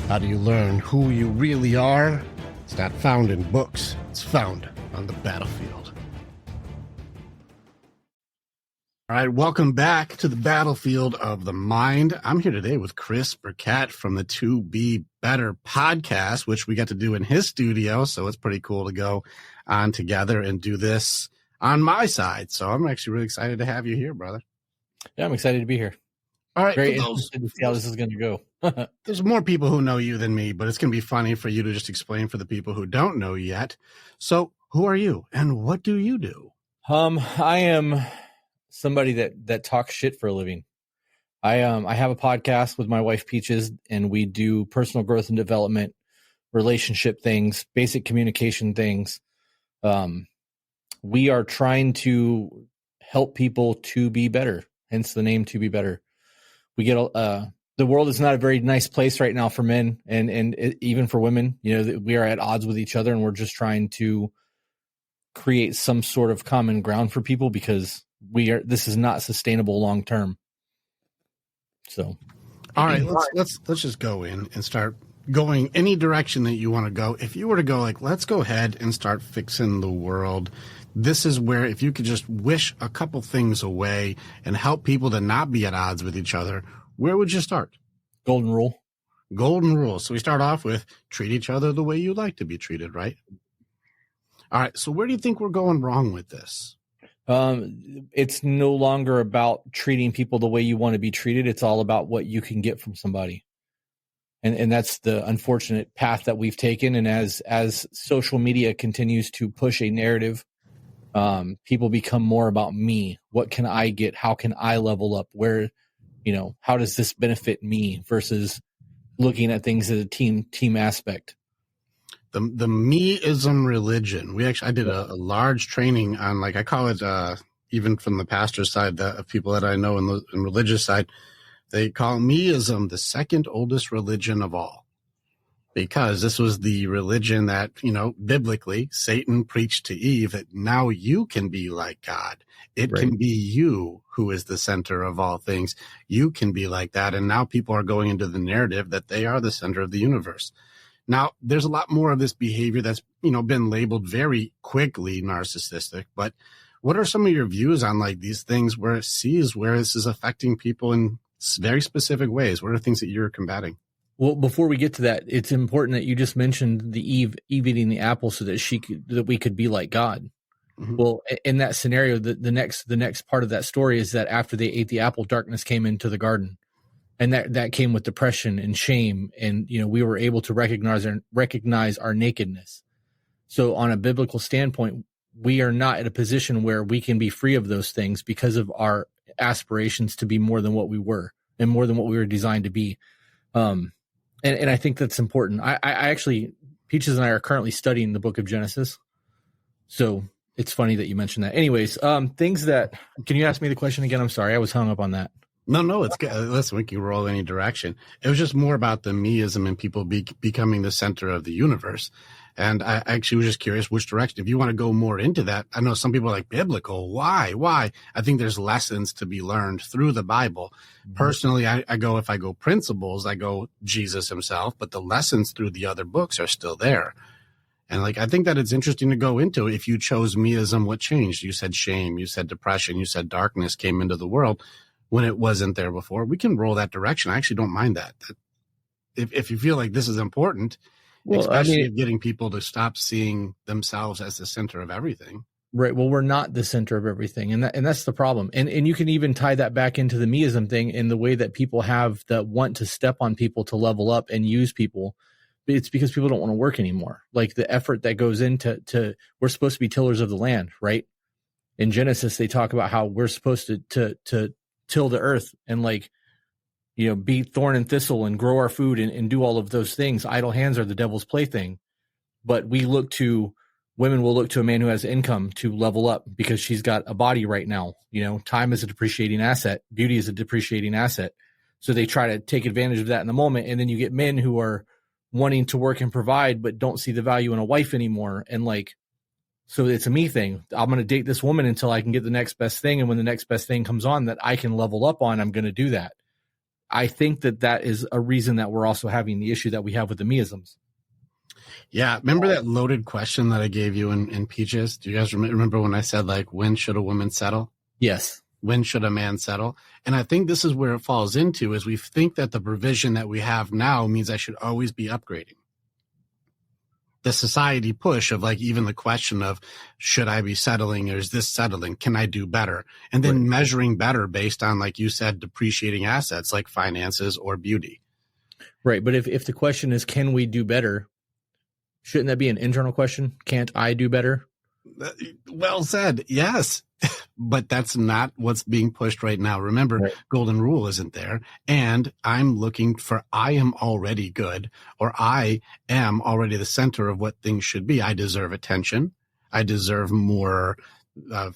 How do you learn who you really are? It's not found in books. It's found on the battlefield. All right, welcome back to the battlefield of the mind. I'm here today with Chris Burkett from the To Be Better podcast, which we got to do in his studio. So it's pretty cool to go on together and do this on my side. So I'm actually really excited to have you here, brother. Yeah, I'm excited to be here. All right. Very interested to see how this is going to go. There's more people who know you than me, but it's going to be funny for you to just explain for the people who don't know yet. So who are you and what do you do? I am somebody that talks shit for a living. I have a podcast with my wife Peaches, and we do personal growth and development, relationship things, basic communication things. We are trying to help people to be better, hence the name To Be Better. We get the world is not a very nice place right now for men and even for women. You know, we are at odds with each other, and we're just trying to create some sort of common ground for people because this is not sustainable long term. So, all right, let's just go in and start going any direction that you want to go. If you were to go like, let's go ahead and start fixing the world. This is where if you could just wish a couple things away and help people to not be at odds with each other, where would you start? Golden rule. Golden rule. So we start off with treat each other the way you like to be treated, right? All right. So where do you think we're going wrong with this? It's no longer about treating people the way you want to be treated. It's all about what you can get from somebody. And that's the unfortunate path that we've taken. And as social media continues to push a narrative, people become more about me. What can I get? How can I level up? Where, how does this benefit me versus looking at things as a team aspect? The me-ism religion. I did a large training on, I call it, even from the pastor's side, of people that I know in the religious side, they call me-ism the second oldest religion of all. Because this was the religion that, biblically, Satan preached to Eve that now you can be like God. It can be you who is the center of all things. You can be like that. And now people are going into the narrative that they are the center of the universe. Now, there's a lot more of this behavior that's, been labeled very quickly narcissistic. But what are some of your views on these things where it sees where this is affecting people in very specific ways? What are things that you're combating? Well, before we get to that, it's important that you just mentioned the Eve eating the apple so that we could be like God. Mm-hmm. Well, in that scenario, the next part of that story is that after they ate the apple, darkness came into the garden, and that came with depression and shame, and we were able to recognize our nakedness. So, on a biblical standpoint, we are not in a position where we can be free of those things because of our aspirations to be more than what we were and more than what we were designed to be. And I think that's important. I actually, Peaches and I are currently studying the book of Genesis. So it's funny that you mentioned that. Anyways, things that, can you ask me the question again? I'm sorry. I was hung up on that. No, it's good. Listen, we can roll any direction. It was just more about the meism and people becoming the center of the universe. And I actually was just curious which direction. If you want to go more into that, I know some people are like, biblical. Why? I think there's lessons to be learned through the Bible. Mm-hmm. Personally, if I go principles, I go Jesus himself, but the lessons through the other books are still there. And I think that it's interesting to go into. If you chose meism, what changed? You said shame, you said depression, you said darkness came into the world when it wasn't there before. We can roll that direction. I actually don't mind that. If you feel like this is important, especially getting people to stop seeing themselves as the center of everything. Right. Well, we're not the center of everything. And that's the problem. And you can even tie that back into the meism thing in the way that people have that want to step on people to level up and use people. It's because people don't want to work anymore. Like the effort that goes into we're supposed to be tillers of the land, right? In Genesis, they talk about how we're supposed to till the earth and be thorn and thistle and grow our food and do all of those things. Idle hands are the devil's plaything. But women will look to a man who has income to level up because she's got a body right now. Time is a depreciating asset. Beauty is a depreciating asset. So they try to take advantage of that in the moment. And then you get men who are wanting to work and provide, but don't see the value in a wife anymore. And so it's a me thing. I'm going to date this woman until I can get the next best thing. And when the next best thing comes on that I can level up on, I'm going to do that. I think that is a reason that we're also having the issue that we have with the meisms. Yeah. Remember that loaded question that I gave you in Peaches? Do you guys remember when I said, like, when should a woman settle? Yes. When should a man settle? And I think this is where it falls into, is we think that the provision that we have now means I should always be upgrading. The society push of, like, even the question of, should I be settling, or is this settling? Can I do better? And then measuring better based on, like you said, depreciating assets like finances or beauty. Right. But if the question is, can we do better? Shouldn't that be an internal question? Can't I do better? Well said. Yes. But that's not what's being pushed right now. Remember, golden rule isn't there. And I'm looking for, I am already good, or I am already the center of what things should be. I deserve attention. I deserve more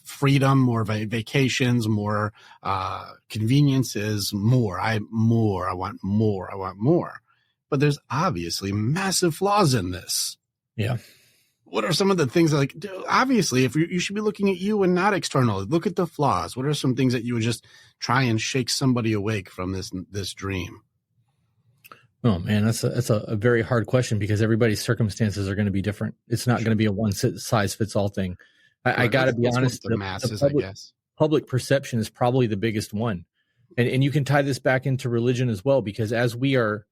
freedom, more vacations, more conveniences, more. I want more. But there's obviously massive flaws in this. Yeah. What are some of the things that, like, obviously, if you should be looking at you and not externally, look at the flaws. What are some things that you would just try and shake somebody awake from this dream? Oh man, that's a very hard question, because everybody's circumstances are going to be different. It's not going to be a one size fits all thing. I got to be honest. The masses, I guess. Public perception is probably the biggest one, and you can tie this back into religion as well, because as we are.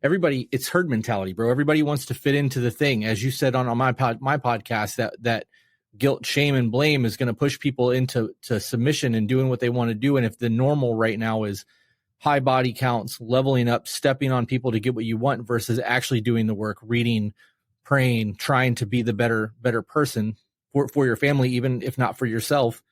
Everybody, it's herd mentality, bro. Everybody wants to fit into the thing. As you said on my podcast, that guilt, shame, and blame is going to push people into submission and doing what they want to do. And if the normal right now is high body counts, leveling up, stepping on people to get what you want, versus actually doing the work, reading, praying, trying to be the better person for your family, even if not for yourself,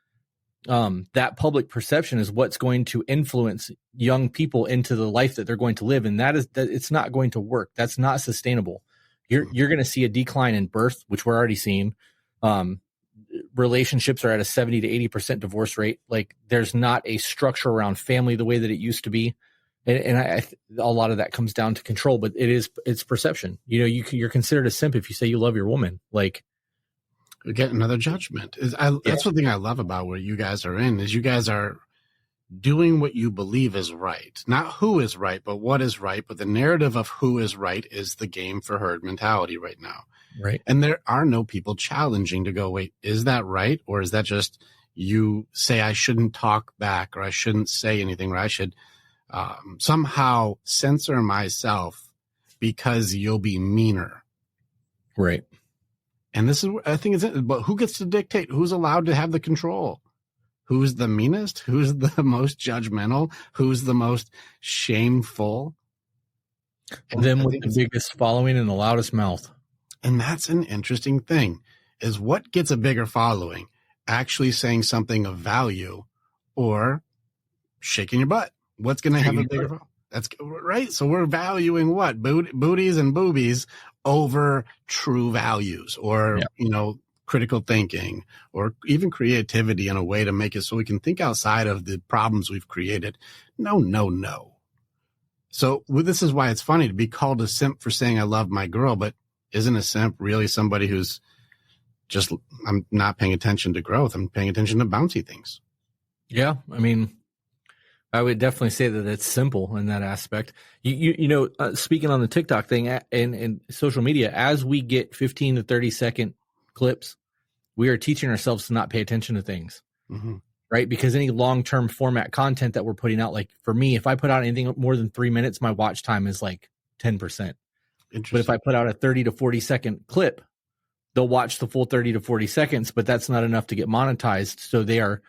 that public perception is what's going to influence young people into the life that they're going to live. And that it's not going to work. That's not sustainable. You're going to see a decline in birth, which we're already seeing. Relationships are at a 70 to 80% divorce rate. Like, there's not a structure around family the way that it used to be. And a lot of that comes down to control, but it's perception. You know, you're considered a simp if you say you love your woman. Like, we get another judgment. That's one thing I love about where you guys are in, is you guys are doing what you believe is right. Not who is right, but what is right. But the narrative of who is right is the game for herd mentality right now. Right. And there are no people challenging to go, wait, is that right? Or is that just you say I shouldn't talk back, or I shouldn't say anything, or I should somehow censor myself because you'll be meaner. Right. And this is, I think, but who gets to dictate? Who's allowed to have the control? Who's the meanest? Who's the most judgmental? Who's the most shameful? And them with the biggest following and the loudest mouth. And that's an interesting thing, is what gets a bigger following? Actually saying something of value, or shaking your butt? What's going to have a bigger following? That's right. So we're valuing what? Booties and boobies over true values, or, critical thinking, or even creativity in a way to make it so we can think outside of the problems we've created. No. So this is why it's funny to be called a simp for saying I love my girl, but isn't a simp really somebody who's just, I'm not paying attention to growth. I'm paying attention to bouncy things. Yeah. I mean, I would definitely say that it's simple in that aspect. Speaking on the TikTok thing and social media, as we get 15 to 30 second clips, we are teaching ourselves to not pay attention to things, right? Because any long-term format content that we're putting out, like for me, if I put out anything more than 3 minutes, my watch time is like 10%. But if I put out a 30 to 40 second clip, they'll watch the full 30 to 40 seconds, but that's not enough to get monetized. So they are,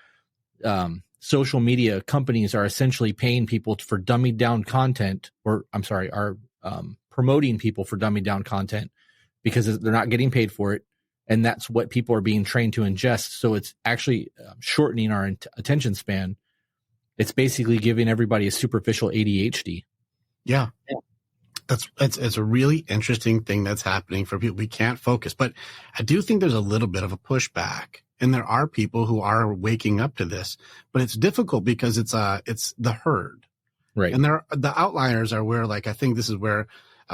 social media companies are essentially paying people for dummied down content, are promoting people for dummied down content because they're not getting paid for it. And that's what people are being trained to ingest. So it's actually shortening our attention span. It's basically giving everybody a superficial ADHD. Yeah. It's a really interesting thing that's happening for people. We can't focus, but I do think there's a little bit of a pushback. And there are people who are waking up to this, but it's difficult because it's the herd. Right. And the outliers are where, like, I think this is where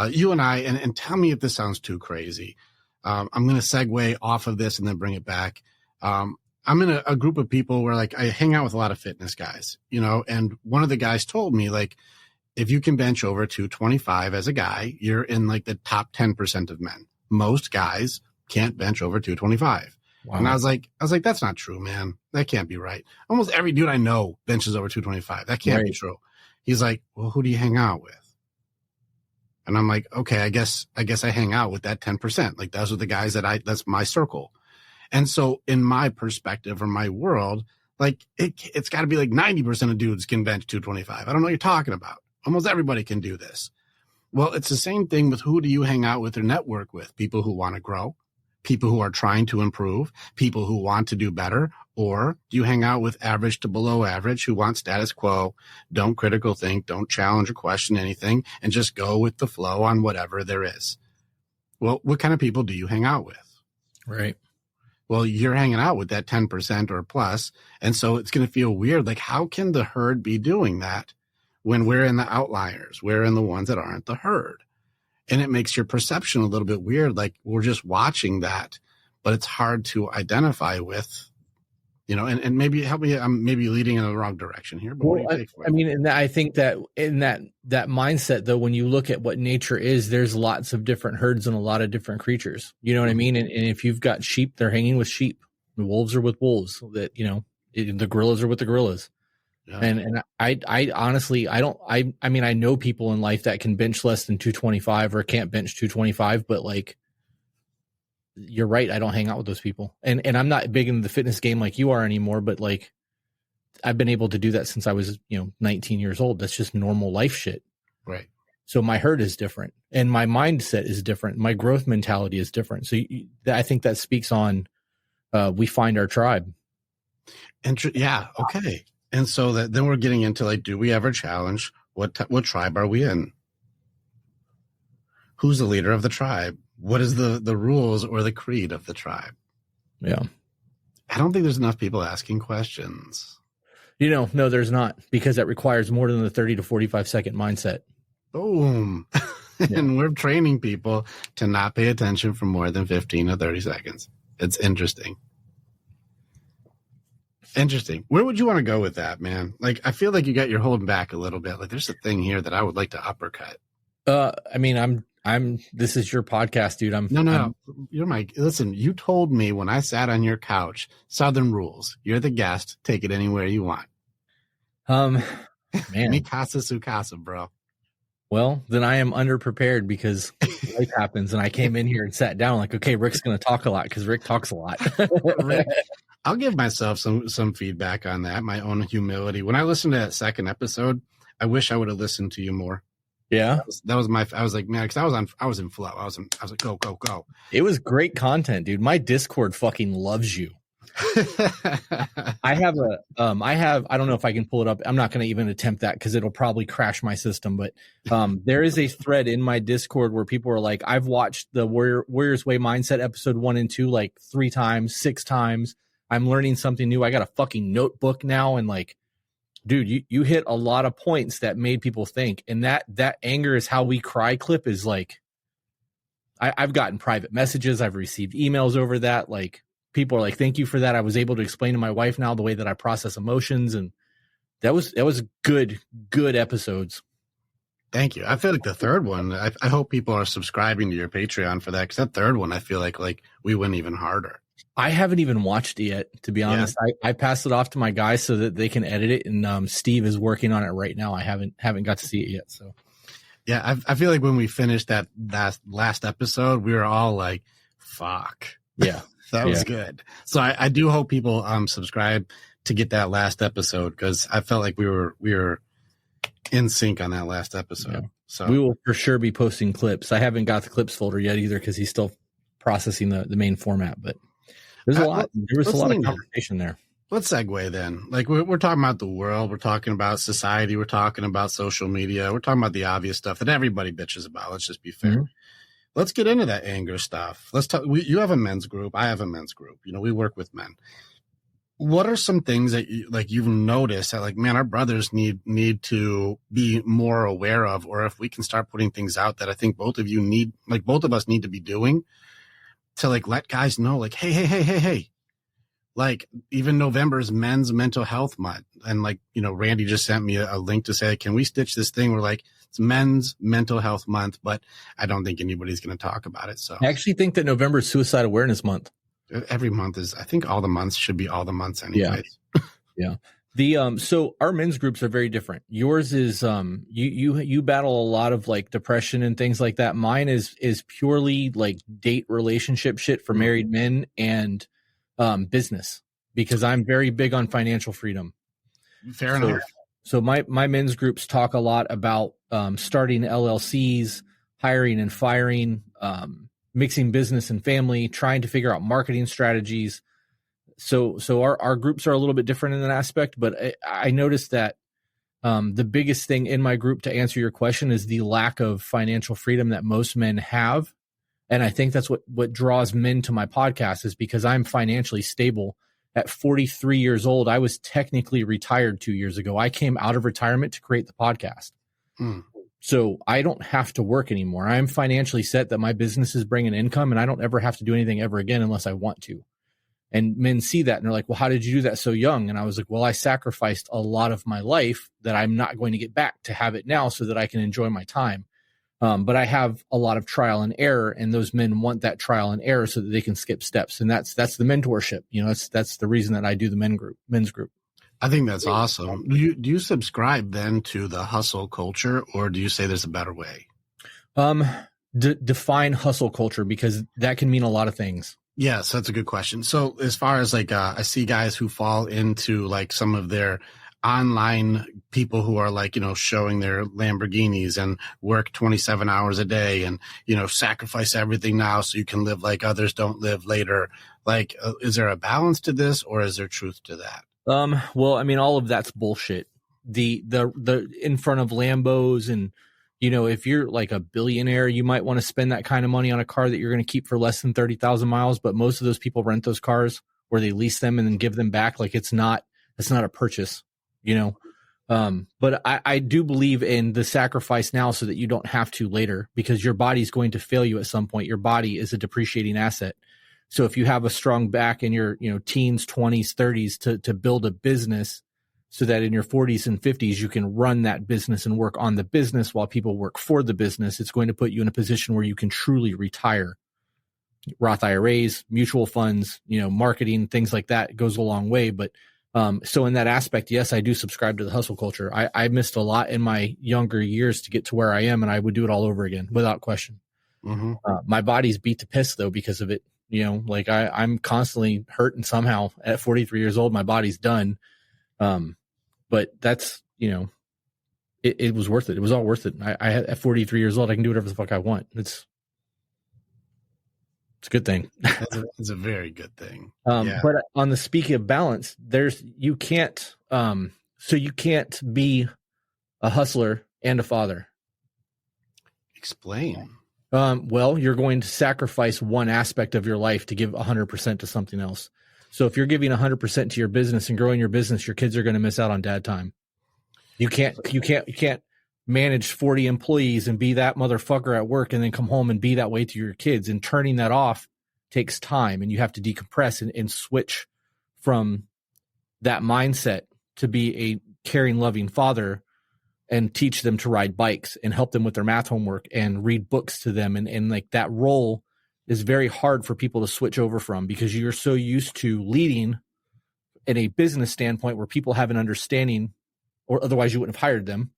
you and I, and tell me if this sounds too crazy. I'm going to segue off of this and then bring it back. I'm in a group of people where, like, I hang out with a lot of fitness guys, and one of the guys told me, like, if you can bench over 225 as a guy, you're in like the top 10% of men. Most guys can't bench over 225. Wow. And I was like, that's not true, man. That can't be right. Almost every dude I know benches over 225. That can't be true. He's like, well, who do you hang out with? And I'm like, okay, I guess I hang out with that 10%. Like those are the guys that's my circle. And so in my perspective or my world, like it's got to be like 90% of dudes can bench 225. I don't know what you're talking about. Almost everybody can do this. Well, it's the same thing with who do you hang out with or network with? People who want to grow, people who are trying to improve, people who want to do better, or do you hang out with average to below average who want status quo, don't critical think, don't challenge or question anything, and just go with the flow on whatever there is? Well, what kind of people do you hang out with? Right. Well, you're hanging out with that 10% or plus, and so it's going to feel weird. Like, how can the herd be doing that when we're in the outliers? We're in the ones that aren't the herd. And it makes your perception a little bit weird. Like we're just watching that, but it's hard to identify with, and maybe help me. I'm maybe leading in the wrong direction here, but what do you take for it? I mean, and I think that in that mindset, though, when you look at what nature is, there's lots of different herds and a lot of different creatures. You know what I mean? And if you've got sheep, they're hanging with sheep. The wolves are with wolves. That, the gorillas are with the gorillas. Yeah. And I honestly, I mean, I know people in life that can bench less than 225 or can't bench 225, but like, you're right. I don't hang out with those people. And I'm not big into the fitness game like you are anymore, but like, I've been able to do that since I was, 19 years old. That's just normal life shit. Right. So my herd is different and my mindset is different. My growth mentality is different. So I think that speaks on, we find our tribe. Yeah. Okay. And so then we're getting into like, do we ever challenge? What tribe are we in? Who's the leader of the tribe? What is the rules or the creed of the tribe? Yeah. I don't think there's enough people asking questions. No, there's not, because that requires more than the 30 to 45 second mindset. Boom. And we're training people to not pay attention for more than 15 or 30 seconds. It's interesting. Interesting. Where would you want to go with that, man? Like, I feel like you're holding back a little bit. Like, there's a thing here that I would like to uppercut. I mean, this is your podcast, dude. No. You're listen, you told me when I sat on your couch, Southern rules. You're the guest. Take it anywhere you want. Man. Mi casa su casa, bro. Well, then I am underprepared because life happens and I came in here and sat down like, okay, Rick's going to talk a lot because Rick talks a lot. Rick, I'll give myself some feedback on that, my own humility. When I listened to that second episode, I wish I would have listened to you more. Yeah. That was I was like, man, because I was in flow. I was like, go. It was great content, dude. My Discord fucking loves you. I don't know if I can pull it up. I'm not going to even attempt that because it'll probably crash my system. But there is a thread in my Discord where people are like, I've watched the Warriors Way Mindset episode 1 and 2 like 3 times, 6 times. I'm learning something new. I got a fucking notebook now. And like, dude, you hit a lot of points that made people think. And that anger is how we cry clip is like, I've gotten private messages. I've received emails over that. Like, people are like, thank you for that. I was able to explain to my wife now the way that I process emotions. And that was good episodes. Thank you. I feel like the third one, I hope people are subscribing to your Patreon for that. Because that third one, I feel like we went even harder. I haven't even watched it yet, to be honest. Yeah. I passed it off to my guys so that they can edit it. And Steve is working on it right now. I haven't got to see it yet. So yeah, I feel like when we finished that last episode, we were all like, fuck. Yeah. That was good. So I do hope people subscribe to get that last episode because I felt like we were in sync on that last episode. Yeah. So we will for sure be posting clips. I haven't got the clips folder yet either because he's still processing the main format. But there's a lot. There was a lot of conversation there. Let's segue then. Like we're talking about the world. We're talking about society. We're talking about social media. We're talking about the obvious stuff that everybody bitches about. Let's just be fair. Mm-hmm. Let's get into that anger stuff. Let's talk. You have a men's group. I have a men's group. We work with men. What are some things that you've noticed that like, man, our brothers need to be more aware of, or if we can start putting things out that I think both of us need to be doing to like let guys know like, hey, like even November is men's mental health month. And like, Randy just sent me a link to say, can we stitch this thing? We're like, it's men's mental health month, but I don't think anybody's going to talk about it. So I actually think that November is suicide awareness month. Every month is, I think all the months should be all the months anyways. Yeah. So our men's groups are very different. Yours is, you battle a lot of like depression and things like that. Mine is purely like date relationship shit for married men and, business, because I'm very big on financial freedom. Fair enough. So my men's groups talk a lot about, starting LLCs, hiring and firing, mixing business and family, trying to figure out marketing strategies. So our groups are a little bit different in that aspect, but I noticed that the biggest thing in my group, to answer your question, is the lack of financial freedom that most men have. And I think that's what draws men to my podcast, is because I'm financially stable. At 43 years old, I was technically retired 2 years ago. I came out of retirement to create the podcast. So I don't have to work anymore. I'm financially set that my business is bringing income, and I don't ever have to do anything ever again unless I want to. And men see that and they're like, well, how did you do that so young? And I was like, well, I sacrificed a lot of my life that I'm not going to get back to have it now so that I can enjoy my time. But I have a lot of trial and error, and those men want that trial and error so that they can skip steps. And that's the mentorship. That's the reason that I do the men's group. I think that's awesome. Do you subscribe then to the hustle culture, or do you say there's a better way? Define hustle culture, because that can mean a lot of things. Yes, that's a good question. So as far as like, I see guys who fall into like some of their online people who are like, showing their Lamborghinis and work 27 hours a day and, sacrifice everything now so you can live like others don't live later. Like, is there a balance to this, or is there truth to that? Well, I mean, all of that's bullshit. The in front of Lambos, and, if you're like a billionaire, you might want to spend that kind of money on a car that you're going to keep for less than 30,000 miles. But most of those people rent those cars, or they lease them and then give them back. Like it's not a purchase, but I do believe in the sacrifice now so that you don't have to later, because your body's going to fail you at some point. Your body is a depreciating asset. So if you have a strong back in your, teens, 20s, 30s to build a business, so that in your 40s and 50s, you can run that business and work on the business while people work for the business, it's going to put you in a position where you can truly retire. Roth IRAs, mutual funds, marketing, things like that goes a long way. But so in that aspect, yes, I do subscribe to the hustle culture. I missed a lot in my younger years to get to where I am, and I would do it all over again without question. Mm-hmm. My body's beat to piss though because of it. Like I'm constantly hurting somehow. At 43 years old, my body's done. But that's, it was worth it. It was all worth it. I at 43 years old, I can do whatever the fuck I want. It's a good thing. It's a very good thing. Yeah. But on the speaking of balance, you can't be a hustler and a father. Explain. Well, you're going to sacrifice one aspect of your life to give 100% to something else. So if you're giving 100% to your business and growing your business, your kids are going to miss out on dad time. You can't manage 40 employees and be that motherfucker at work and then come home and be that way to your kids. And turning that off takes time, and you have to decompress and switch from that mindset to be a caring, loving father, and teach them to ride bikes and help them with their math homework and read books to them. And like that role is very hard for people to switch over from, because you're so used to leading in a business standpoint where people have an understanding, or otherwise you wouldn't have hired them,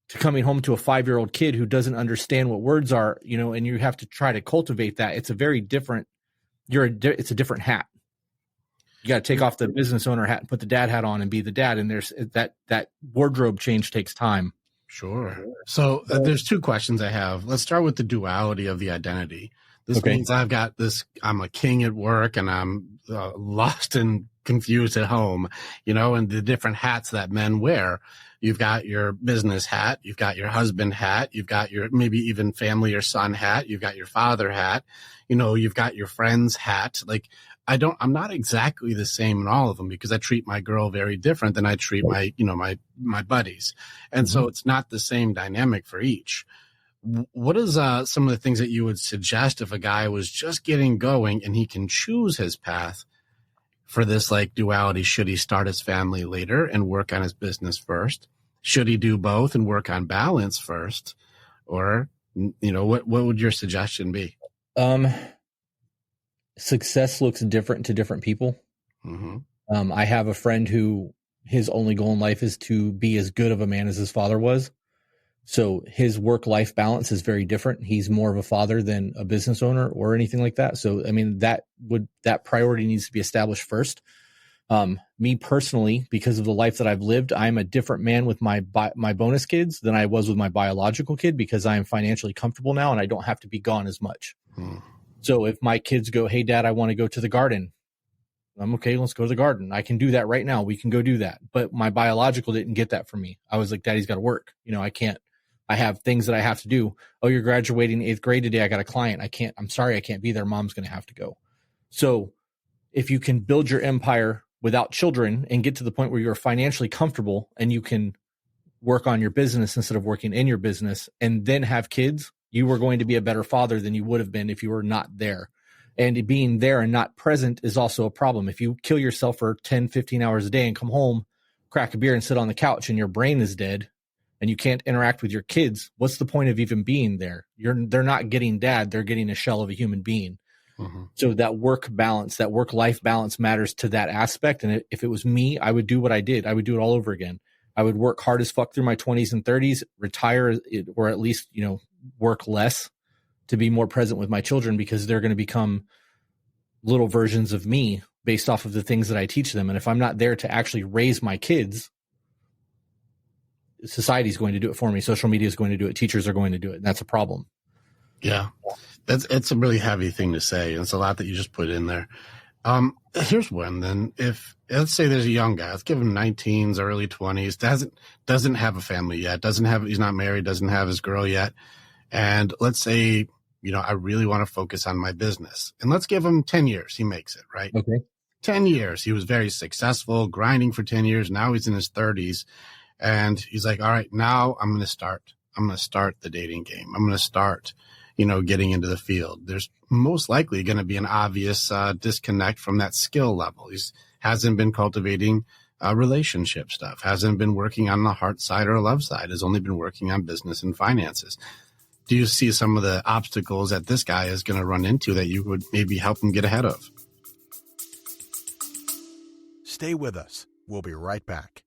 to coming home to a 5-year-old kid who doesn't understand what words are, and you have to try to cultivate that. It's a very different, it's a different hat. You got to take off the business owner hat and put the dad hat on and be the dad. And there's that wardrobe change takes time. Sure. So there's two questions I have. Let's start with the duality of the identity. This means I'm a king at work, and I'm lost and confused at home, and the different hats that men wear. You've got your business hat, you've got your husband hat, you've got your maybe even family or son hat, you've got your father hat, you've got your friend's hat. Like I'm not exactly the same in all of them, because I treat my girl very different than I treat my buddies. And so it's not the same dynamic for each. What is some of the things that you would suggest if a guy was just getting going and he can choose his path for this like duality. Should he start his family later and work on his business first? Should he do both and work on balance first? Or, what would your suggestion be? Success looks different to different people. Mm-hmm. I have a friend who his only goal in life is to be as good of a man as his father was. So his work-life balance is very different. He's more of a father than a business owner or anything like that. So, I mean, that priority needs to be established first. Me personally, because of the life that I've lived, I'm a different man with my bonus kids than I was with my biological kid, because I am financially comfortable now and I don't have to be gone as much. So if my kids go, "Hey Dad, I want to go to the garden," I'm okay. Let's go to the garden. I can do that right now. We can go do that. But my biological didn't get that from me. I was like, Daddy's got to work. I can't. I have things that I have to do. Oh, you're graduating 8th grade today. I got a client. I'm sorry, I can't be there. Mom's going to have to go. So if you can build your empire without children and get to the point where you're financially comfortable and you can work on your business instead of working in your business and then have kids, you are going to be a better father than you would have been if you were not there. And being there and not present is also a problem. If you kill yourself for 10, 15 hours a day and come home, crack a beer and sit on the couch and your brain is dead and you can't interact with your kids, what's the point of even being there? They're not getting dad. They're getting a shell of a human being. Mm-hmm. So that work-life balance matters to that aspect. And if it was me, I would do what I did. I would do it all over again. I would work hard as fuck through my 20s and 30s, retire, or at least, work less to be more present with my children, because they're going to become little versions of me based off of the things that I teach them. And if I'm not there to actually raise my kids, society is going to do it for me. Social media is going to do it. Teachers are going to do it. And that's a problem. Yeah. It's a really heavy thing to say. And it's a lot that you just put in there. Here's one then. If let's say there's a young guy, let's give him 19s, early 20s, doesn't have a family yet, he's not married, doesn't have his girl yet. And let's say, I really want to focus on my business. And let's give him 10 years. He makes it, right? Okay. 10 years. He was very successful, grinding for 10 years. Now he's in his 30s. And he's like, all right, now I'm going to start the dating game. I'm going to start, getting into the field. There's most likely going to be an obvious disconnect from that skill level. He hasn't been cultivating relationship stuff, hasn't been working on the heart side or love side, has only been working on business and finances. Do you see some of the obstacles that this guy is going to run into that you would maybe help him get ahead of? Stay with us. We'll be right back.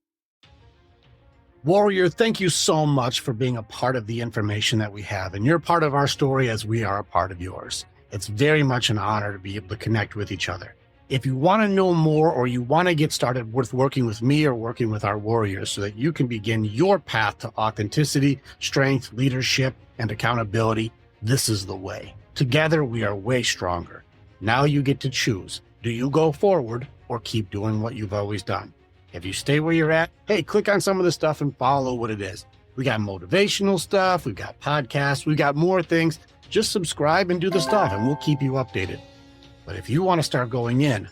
Warrior, thank you so much for being a part of the information that we have. And you're part of our story as we are a part of yours. It's very much an honor to be able to connect with each other. If you want to know more or you want to get started with working with me or working with our warriors so that you can begin your path to authenticity, strength, leadership, and accountability, this is the way. Together, we are way stronger. Now you get to choose. Do you go forward or keep doing what you've always done? If you stay where you're at, hey, click on some of the stuff and follow what it is. We got motivational stuff. We've got podcasts. We've got more things. Just subscribe and do the stuff and we'll keep you updated. But if you want to start going in,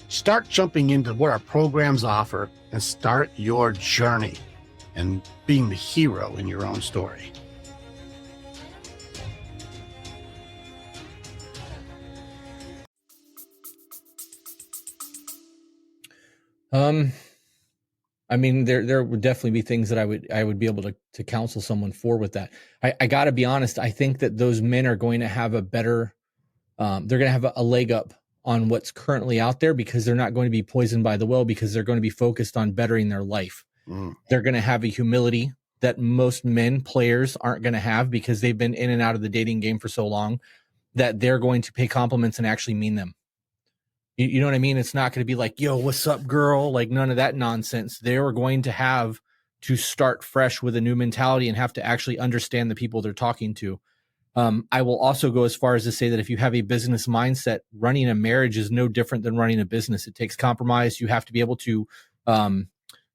start jumping into what our programs offer and start your journey and being the hero in your own story. I mean, there would definitely be things that I would be able to counsel someone for with that. I got to be honest. I think that those men are going to have a better, they're going to have a leg up on what's currently out there because they're not going to be poisoned by the well, because they're going to be focused on bettering their life. They're going to have a humility that most men players aren't going to have because they've been in and out of the dating game for so long that they're going to pay compliments and actually mean them. You know what I mean? It's not going to be like, yo, what's up, girl? Like none of that nonsense. They are going to have to start fresh with a new mentality and have to actually understand the people they're talking to. I will also go as far as to say that if you have a business mindset, running a marriage is no different than running a business. It takes compromise. You have to be able to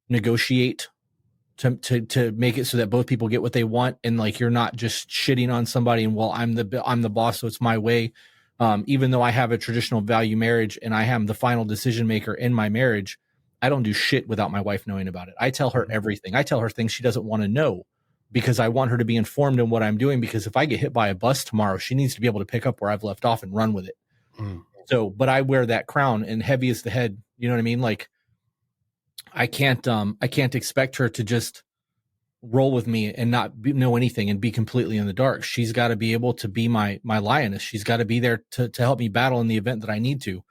negotiate to make it so that both people get what they want. And like, you're not just shitting on somebody and, well, I'm the boss, so it's my way. Even though I have a traditional value marriage and I am the final decision maker in my marriage, I don't do shit without my wife knowing about it. I tell her everything. I tell her things she doesn't want to know because I want her to be informed in what I'm doing. Because if I get hit by a bus tomorrow, she needs to be able to pick up where I've left off and run with it. So, but I wear that crown, and heavy is the head. You know what I mean? Like, I can't expect her to just roll with me and not know anything and be completely in the dark. She's got to be able to be my lioness. She's got to be there to help me battle in the event that I need to.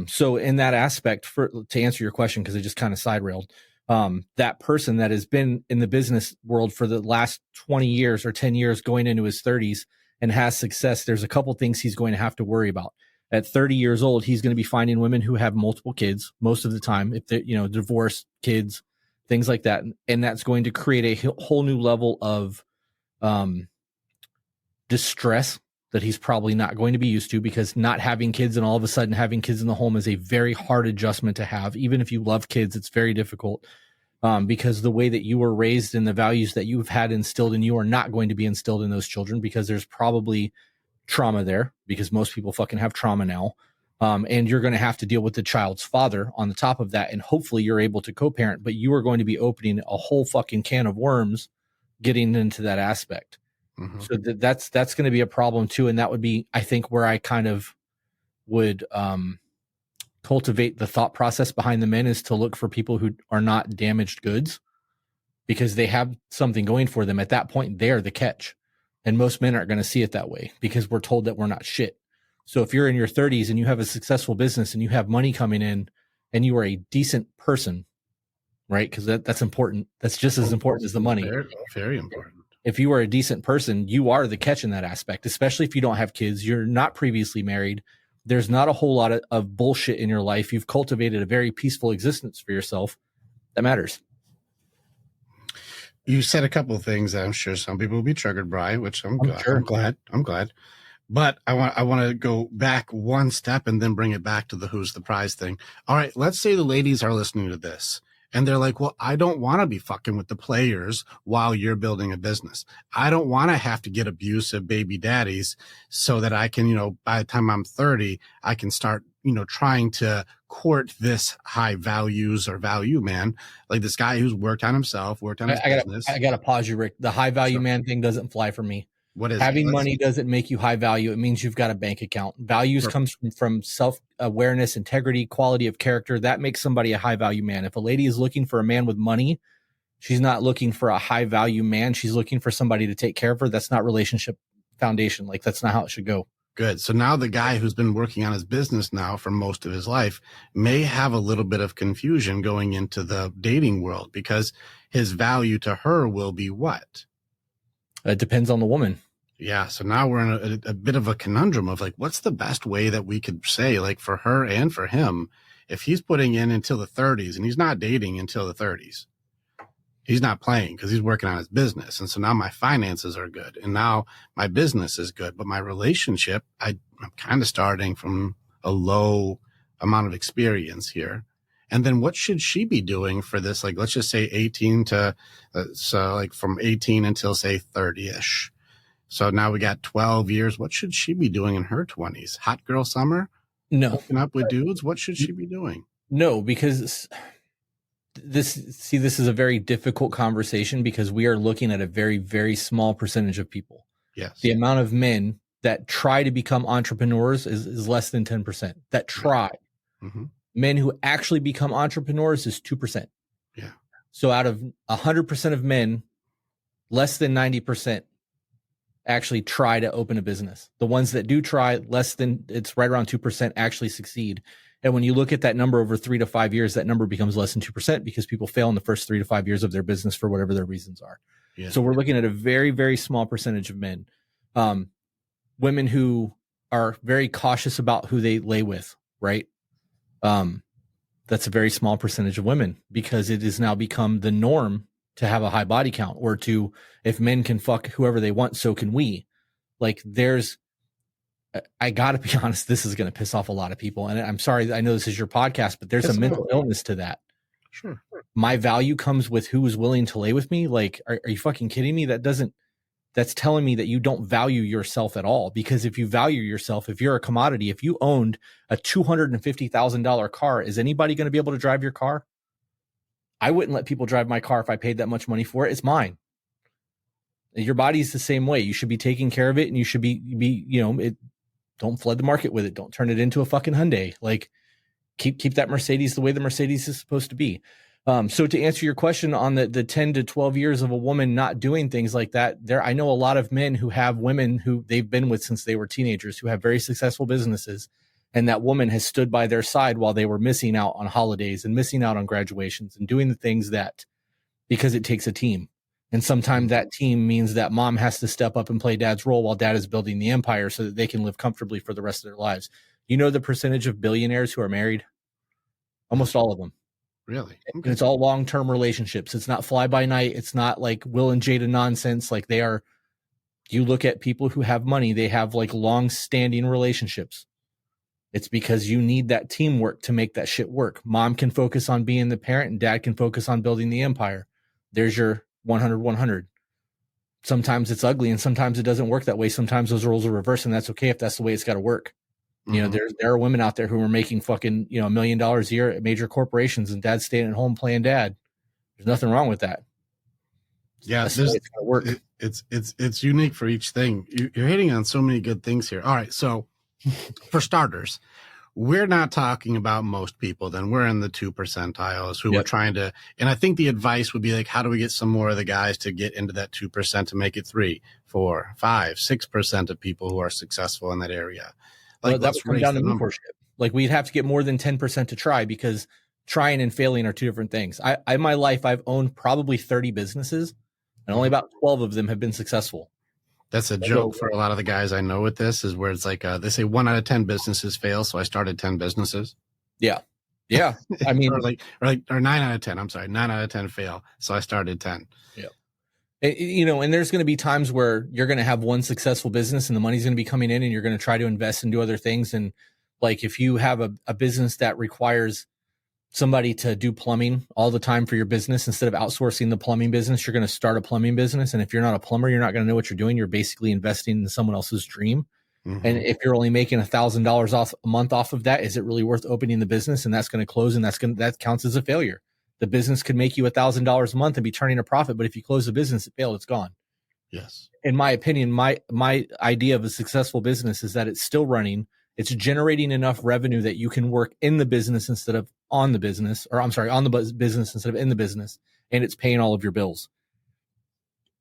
So in that aspect, to answer your question, because it just kind of side railed, that person that has been in the business world for the last 20 years or 10 years going into his 30s and has success, there's a couple things he's going to have to worry about. At 30 years old, he's going to be finding women who have multiple kids most of the time, if they're, divorced kids, things like that. And that's going to create a whole new level of distress that he's probably not going to be used to, because not having kids and all of a sudden having kids in the home is a very hard adjustment to have. Even if you love kids, it's very difficult because the way that you were raised and the values that you've had instilled in you are not going to be instilled in those children, because there's probably trauma there, because most people fucking have trauma now. And you're going to have to deal with the child's father on the top of that. And hopefully you're able to co-parent, but you are going to be opening a whole fucking can of worms getting into that aspect. Mm-hmm. So that's going to be a problem too. And that would be, I think, where I kind of would cultivate the thought process behind the men, is to look for people who are not damaged goods, because they have something going for them. At that point, they're the catch. And most men aren't going to see it that way, because we're told that we're not shit. So if you're in your 30s and you have a successful business and you have money coming in and you are a decent person, right? Because that's important. That's just as important as the money. Very, very important. If you are a decent person, you are the catch in that aspect, especially if you don't have kids, you're not previously married. There's not a whole lot of bullshit in your life. You've cultivated a very peaceful existence for yourself. That matters. You said a couple of things that I'm sure some people will be triggered by, which I'm glad. But I want to go back one step and then bring it back to the who's the prize thing. All right, let's say the ladies are listening to this and they're like, well, I don't want to be fucking with the players while you're building a business. I don't want to have to get abusive baby daddies so that I can, by the time I'm 30, I can start, trying to court this high values or value man, like this guy who's worked on himself, worked on his business. I got to pause you, Rick. The high value man thing doesn't fly for me. What is having money doesn't make you high value. It means you've got a bank account. Values comes from self-awareness, integrity, quality of character. That makes somebody a high value man. If a lady is looking for a man with money, she's not looking for a high value man. She's looking for somebody to take care of her. That's not relationship foundation. Like, that's not how it should go. Good. So now the guy who's been working on his business now for most of his life may have a little bit of confusion going into the dating world, because his value to her will be what? It depends on the woman. Yeah. So now we're in a bit of a conundrum of like, what's the best way that we could say, like, for her and for him, if he's putting in until the 30s and he's not dating until the 30s, he's not playing because he's working on his business. And so now my finances are good and now my business is good, but my relationship, I'm kind of starting from a low amount of experience here. And then what should she be doing for this? Like, let's just say 18 to, so like from 18 until say 30-ish. So now we got 12 years. What should she be doing in her 20s? Hot girl summer? No. Hooking up with dudes? What should she be doing? No, because this is a very difficult conversation, because we are looking at a very, very small percentage of people. Yes. The amount of men that try to become entrepreneurs is less than 10%. That try. Mm-hmm. Men who actually become entrepreneurs is 2%. Yeah. So out of 100% of men, less than 90% actually try to open a business. The ones that do try, it's right around 2% actually succeed. And when you look at that number over 3 to 5 years, that number becomes less than 2%, because people fail in the first 3 to 5 years of their business for whatever their reasons are. Yeah. So we're looking at a very, very small percentage of men. Women who are very cautious about who they lay with, right? That's a very small percentage of women, because it has now become the norm to have a high body count, or to, if men can fuck whoever they want, so can we. Like, I gotta be honest, this is going to piss off a lot of people. And I'm sorry, I know this is your podcast, but there's a mental illness to that. Sure. My value comes with who is willing to lay with me. Like, are you fucking kidding me? That's telling me that you don't value yourself at all. Because if you value yourself, if you're a commodity, if you owned a $250,000 car, is anybody going to be able to drive your car? I wouldn't let people drive my car if I paid that much money for it. It's mine. Your body's the same way. You should be taking care of it, and you should be Don't flood the market with it. Don't turn it into a fucking Hyundai. Like keep that Mercedes the way the Mercedes is supposed to be. So to answer your question on the 10 to 12 years of a woman not doing things like that, I know a lot of men who have women who they've been with since they were teenagers who have very successful businesses. And that woman has stood by their side while they were missing out on holidays and missing out on graduations and doing the things that, because it takes a team. And sometimes that team means that mom has to step up and play dad's role while dad is building the empire so that they can live comfortably for the rest of their lives. You know the percentage of billionaires who are married? Almost all of them. Really? Okay. And it's all long-term relationships. It's not fly by night. It's not like Will and Jada nonsense. Like they are, you look at people who have money, they have like long-standing relationships. It's because you need that teamwork to make that shit work. Mom can focus on being the parent and dad can focus on building the empire. There's your 100-100. Sometimes it's ugly and sometimes it doesn't work that way. Sometimes those roles are reversed, and that's okay if that's the way it's got to work. You know, there are women out there who are making fucking, $1 million a year at major corporations and dad's staying at home playing dad. There's nothing wrong with that. Yeah, it's gonna work. It's unique for each thing. You're hitting on so many good things here. All right, so for starters, we're not talking about most people. Then we're in the 2 percentiles who are trying to. And I think the advice would be like, how do we get some more of the guys to get into that 2% to make it 3, 4, 5, 6% of people who are successful in that area? Like, that would come down to mentorship. Like we'd have to get more than 10% to try, because trying and failing are two different things. I in my life, I've owned probably 30 businesses and only about 12 of them have been successful. That's a joke for a lot of the guys I know with this, is where it's like, they say 1 out of 10 businesses fail. So I started 10 businesses. Yeah. Yeah. I mean, or 9 out of 10. I'm sorry. 9 out of 10 fail. So I started 10. Yeah. And there's going to be times where you're going to have one successful business and the money's going to be coming in and you're going to try to invest and do other things. And like, if you have a business that requires somebody to do plumbing all the time for your business, instead of outsourcing the plumbing business, you're going to start a plumbing business. And if you're not a plumber, you're not going to know what you're doing. You're basically investing in someone else's dream. Mm-hmm. And if you're only making $1,000 off a month off of that, is it really worth opening the business? And that's going to close, and that counts as a failure. The business could make you $1,000 a month and be turning a profit, but if you close the business, it failed, it's gone. Yes. In my opinion, my idea of a successful business is that it's still running. It's generating enough revenue that you can work in the business instead of on the business, or I'm sorry, on the business instead of in the business, and it's paying all of your bills.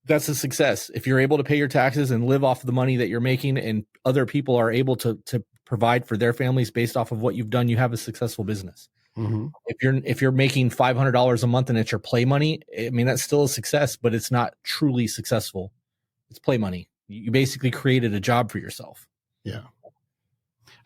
That's a success. If you're able to pay your taxes and live off the money that you're making, and other people are able to provide for their families based off of what you've done, you have a successful business. Mm-hmm. If you're making $500 a month and it's your play money, I mean, that's still a success, but it's not truly successful. It's play money. You basically created a job for yourself. Yeah.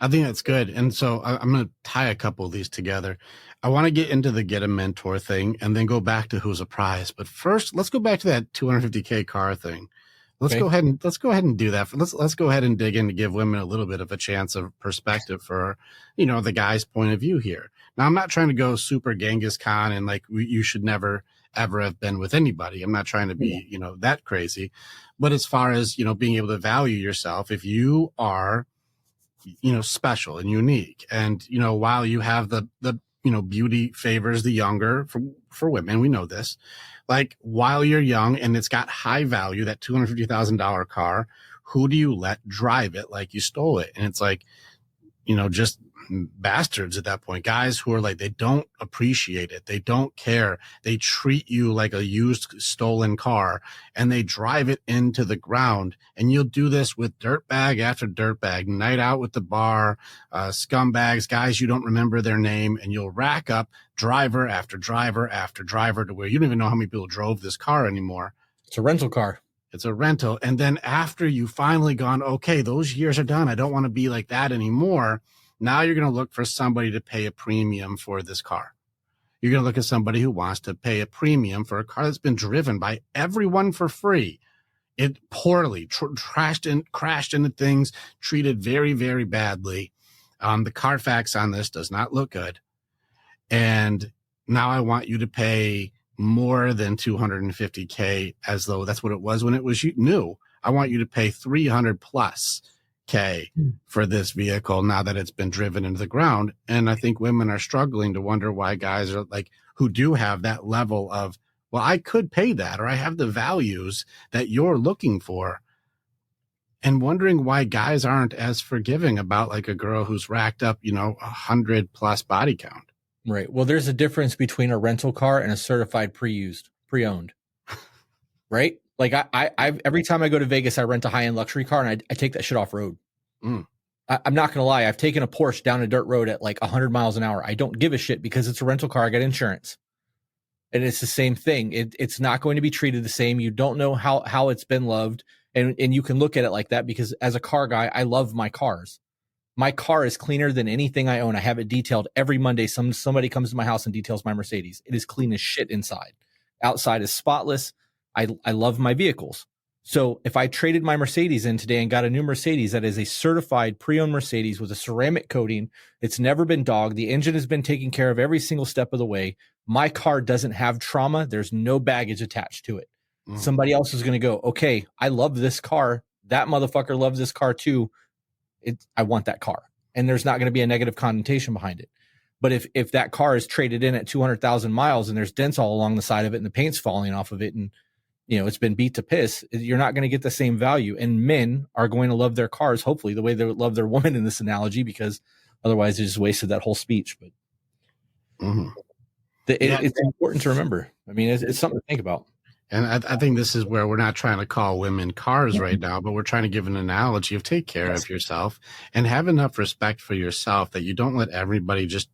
I think that's good. And so I'm going to tie a couple of these together. I want to get into the get a mentor thing and then go back to who's a prize. But first, let's go back to that $250K car thing. Let's go ahead and do that. Let's go ahead and dig in to give women a little bit of a chance of perspective for, the guy's point of view here. Now, I'm not trying to go super Genghis Khan and like you should never ever have been with anybody. I'm not trying to be, that crazy. But as far as, being able to value yourself, if you are, special and unique, and, while you have the beauty favors the younger for women, we know this. Like, while you're young and it's got high value, that $250,000 car, who do you let drive it like you stole it? And it's like, just bastards at that point. Guys who are like, they don't appreciate it. They don't care. They treat you like a used stolen car and they drive it into the ground. And you'll do this with dirtbag after dirtbag, night out with the bar, scumbags, guys you don't remember their name, and you'll rack up driver after driver after driver to where you don't even know how many people drove this car anymore. It's a rental car. It's a rental. And then after you finally gone, okay, those years are done, I don't want to be like that anymore. Now you're going to look for somebody to pay a premium for this car. You're going to look at somebody who wants to pay a premium for a car that's been driven by everyone for free. It poorly crashed into things, treated very, very badly. The Carfax on this does not look good. And now I want you to pay more than $250K, as though that's what it was when it was new. I want you to pay $300+ K for this vehicle now that it's been driven into the ground. And I think women are struggling to wonder why guys are like, who do have that level of, well, I could pay that, or I have the values that you're looking for. And wondering why guys aren't as forgiving about like a girl who's racked up, 100+ body count. Right. Well, there's a difference between a rental car and a certified pre-owned. Right? Like I every time I go to Vegas, I rent a high-end luxury car and I take that shit off road. I'm not going to lie. I've taken a Porsche down a dirt road at like 100 miles an hour. I don't give a shit because it's a rental car. I got insurance. And it's the same thing. It's not going to be treated the same. You don't know how it's been loved. And you can look at it like that because as a car guy, I love my cars. My car is cleaner than anything I own. I have it detailed every Monday. Somebody comes to my house and details my Mercedes. It is clean as shit inside. Outside is spotless. I love my vehicles. So if I traded my Mercedes in today and got a new Mercedes that is a certified pre-owned Mercedes with a ceramic coating, it's never been dogged. The engine has been taken care of every single step of the way. My car doesn't have trauma. There's no baggage attached to it. Somebody else is going to go, okay, I love this car. That motherfucker loves this car too. I want that car. And there's not going to be a negative connotation behind it. But if that car is traded in at 200,000 miles and there's dents all along the side of it and the paint's falling off of it and it's been beat to piss, you're not going to get the same value. And men are going to love their cars, hopefully, the way they would love their woman in this analogy, because otherwise they just wasted that whole speech. But it's important to remember. I mean, it's something to think about. And I think this is where we're not trying to call women cars right now, but we're trying to give an analogy of take care of yourself and have enough respect for yourself that you don't let everybody just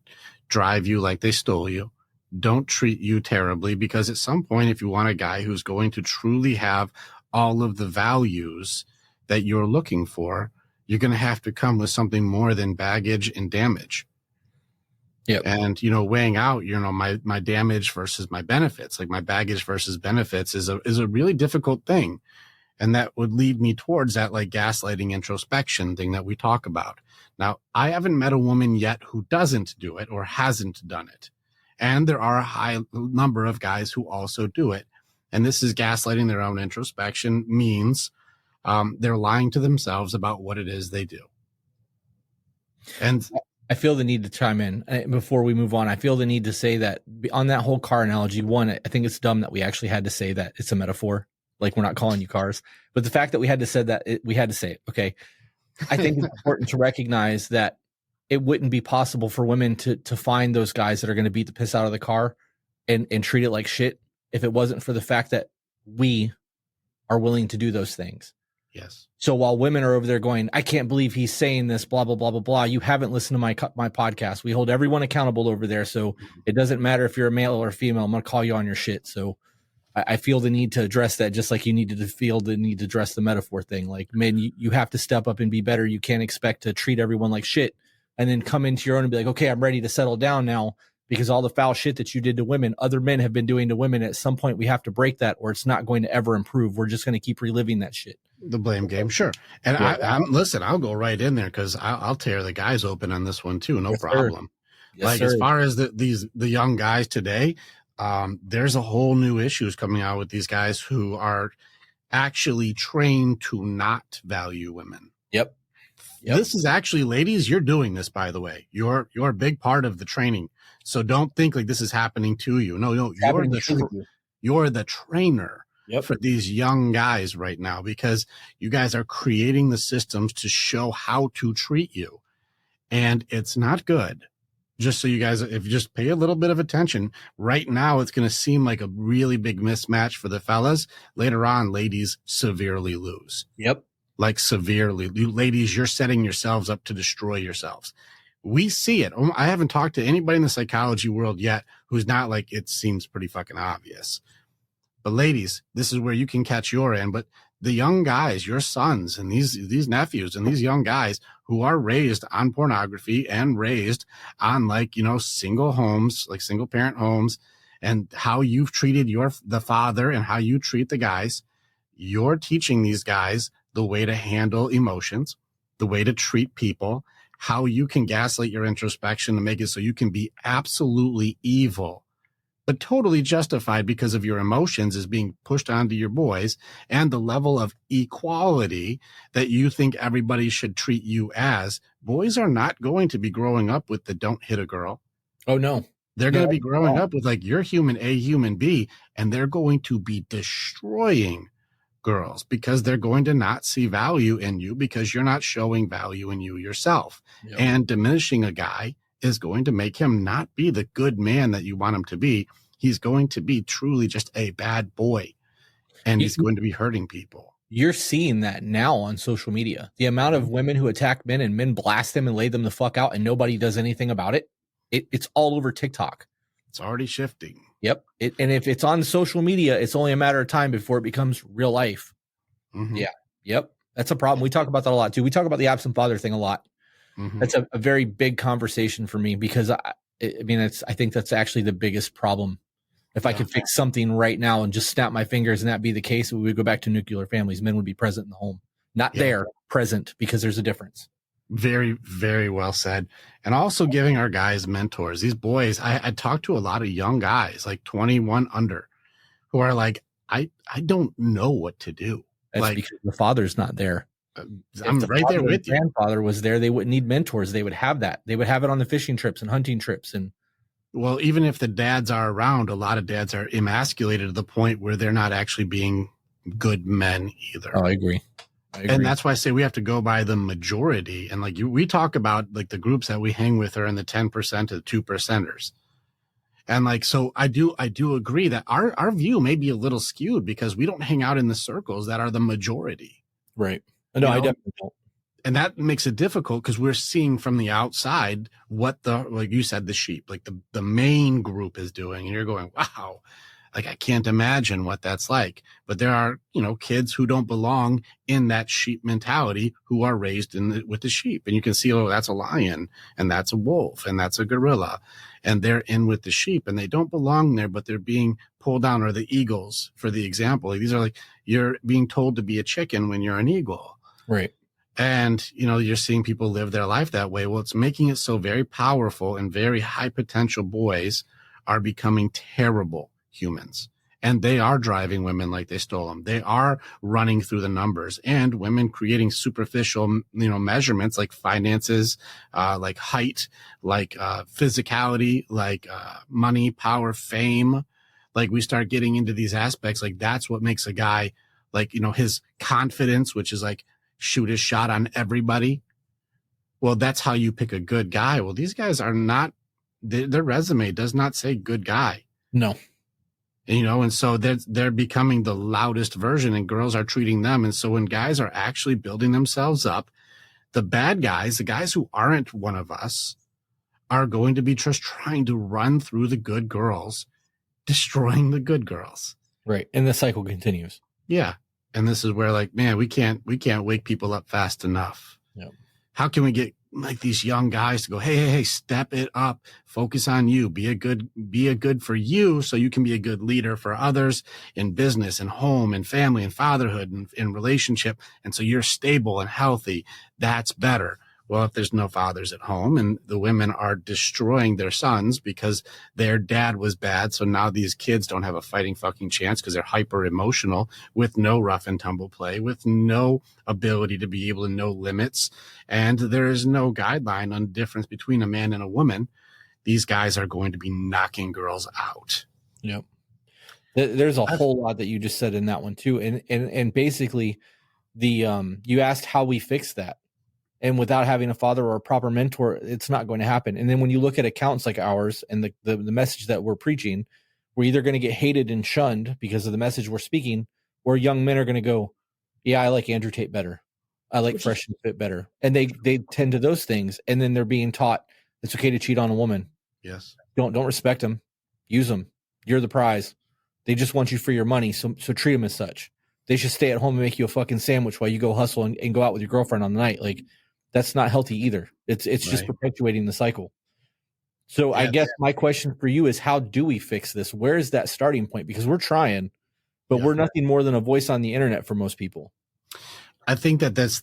drive you like they stole you. Don't treat you terribly, because at some point, if you want a guy who's going to truly have all of the values that you're looking for, you're going to have to come with something more than baggage and damage. Yep. And, weighing out, my damage versus my benefits, like my baggage versus benefits is a really difficult thing. And that would lead me towards that like gaslighting introspection thing that we talk about. Now, I haven't met a woman yet who doesn't do it or hasn't done it. And there are a high number of guys who also do it. And this is gaslighting their own introspection, means they're lying to themselves about what it is they do. And I feel the need to chime in before we move on. I feel the need to say that on that whole car analogy, one, I think it's dumb that we actually had to say that it's a metaphor. Like, we're not calling you cars, but the fact that we had to say that, we had to say it. Okay. I think it's important to recognize that it wouldn't be possible for women to find those guys that are going to beat the piss out of the car and treat it like shit if it wasn't for the fact that we are willing to do those things. yes. So while women are over there going, I can't believe he's saying this, blah, blah, blah, blah, blah, you haven't listened to my podcast. We hold everyone accountable over there. So it doesn't matter if you're a male or a female. I'm going to call you on your shit. So I feel the need to address that, just like you needed to feel the need to address the metaphor thing. Like, men, you have to step up and be better. You can't expect to treat everyone like shit and then come into your own and be like, okay, I'm ready to settle down now, because all the foul shit that you did to women, other men have been doing to women. At some point, we have to break that, or it's not going to ever improve. We're just going to keep reliving that shit. The blame game, sure. And Yeah. listen, I'll go right in there because I'll tear the guys open on this one too, no Yes, sir. problem. Yes, like, sir. as far as the young guys today, there's a whole new issues coming out with these guys who are actually trained to not value women. Yep. This is actually, ladies, you're doing this, by the way. You're a big part of the training. So don't think like this is happening to you. No, you're the trainer for these young guys right now, because you guys are creating the systems to show how to treat you. And it's not good. Just so you guys, if you just pay a little bit of attention, right now it's going to seem like a really big mismatch for the fellas. Later on, ladies severely lose. Yep. Like, severely. You ladies, you're setting yourselves up to destroy yourselves. We see it. I haven't talked to anybody in the psychology world yet who's not like, it seems pretty fucking obvious. But ladies, this is where you can catch your end. But the young guys, your sons and these nephews and these young guys who are raised on pornography and raised on, like, single homes, like single parent homes, and how you've treated the father and how you treat the guys, you're teaching these guys the way to handle emotions, the way to treat people, how you can gaslight your introspection to make it so you can be absolutely evil, but totally justified because of your emotions is being pushed onto your boys, and the level of equality that you think everybody should treat you as. Boys are not going to be growing up with the don't hit a girl. Oh, no. They're going to be growing up with like, you're human A, human B, and they're going to be destroying girls because they're going to not see value in you because you're not showing value in you yourself. Yep. And diminishing a guy is going to make him not be the good man that you want him to be. He's going to be truly just a bad boy, and he's going to be hurting people. You're seeing that now on social media. The amount of women who attack men and men blast them and lay them the fuck out and nobody does anything about it. It's all over TikTok. It's already shifting. Yep. And if it's on social media, it's only a matter of time before it becomes real life. Mm-hmm. Yeah. Yep. That's a problem. We talk about that a lot too. We talk about the absent father thing a lot. Mm-hmm. That's a very big conversation for me because I think that's actually the biggest problem. If I could fix something right now and just snap my fingers and that be the case, we would go back to nuclear families. Men would be present in the home, not there, present, because there's a difference. Very, very well said. And also giving our guys mentors. These boys, I talked to a lot of young guys, like 21 under, who are like, I don't know what to do. That's like, because the father's not there. I'm right there with you. If the grandfather was there, they wouldn't need mentors. They would have that. They would have it on the fishing trips and hunting trips. And well, even if the dads are around, a lot of dads are emasculated to the point where they're not actually being good men either. Oh, I agree. And that's why I say we have to go by the majority. And like we talk about like the groups that we hang with are in the 10% to the 2%ers. And like, so I do agree that our view may be a little skewed because we don't hang out in the circles that are the majority. Right. No, I definitely don't. And that makes it difficult because we're seeing from the outside what like you said, the sheep, like the main group is doing. And you're going, wow, like I can't imagine what that's like. But there are, kids who don't belong in that sheep mentality who are raised with the sheep. And you can see, oh, that's a lion and that's a wolf and that's a gorilla. And they're in with the sheep and they don't belong there, but they're being pulled down, or the eagles, for the example. Like, these are like, you're being told to be a chicken when you're an eagle. Right. And, you're seeing people live their life that way. Well, it's making it so very powerful, and very high potential boys are becoming terrible humans. And they are driving women like they stole them. They are running through the numbers, and women creating superficial, measurements like finances, like height, like physicality, like money, power, fame. Like, we start getting into these aspects. Like, that's what makes a guy, like, his confidence, which is like, shoot his shot on everybody. Well, that's how you pick a good guy. Well, these guys are not, their resume does not say good guy. No. And so they're becoming the loudest version, and girls are treating them. And so when guys are actually building themselves up, the bad guys, the guys who aren't one of us, are going to be just trying to run through the good girls, destroying the good girls. Right. And the cycle continues. Yeah. And this is where, like, man, we can't wake people up fast enough. Yep. How can we get like these young guys to go, hey, step it up, focus on you, be a good for you, so you can be a good leader for others in business and home and family and fatherhood and in relationship. And so you're stable and healthy. That's better. Well, if there's no fathers at home and the women are destroying their sons because their dad was bad, so now these kids don't have a fighting fucking chance because they're hyper emotional, with no rough and tumble play, with no ability to be able to know limits, and there is no guideline on the difference between a man and a woman. These guys are going to be knocking girls out. Yep. There's a whole lot that you just said in that one too. And basically you asked how we fix that. And without having a father or a proper mentor, it's not going to happen. And then when you look at accounts like ours and the message that we're preaching, we're either going to get hated and shunned because of the message we're speaking, or young men are going to go, yeah, I like Andrew Tate better. I like Fresh and Fit better. And they tend to those things. And then they're being taught it's okay to cheat on a woman. Yes. Don't respect them. Use them. You're the prize. They just want you for your money. So treat them as such. They should stay at home and make you a fucking sandwich while you go hustle and go out with your girlfriend on the night. Like, that's not healthy either. It's right. Just perpetuating the cycle. So yeah, I guess my question for you is, how do we fix this? Where is that starting point? Because we're trying, but we're nothing more than a voice on the internet for most people. I think that's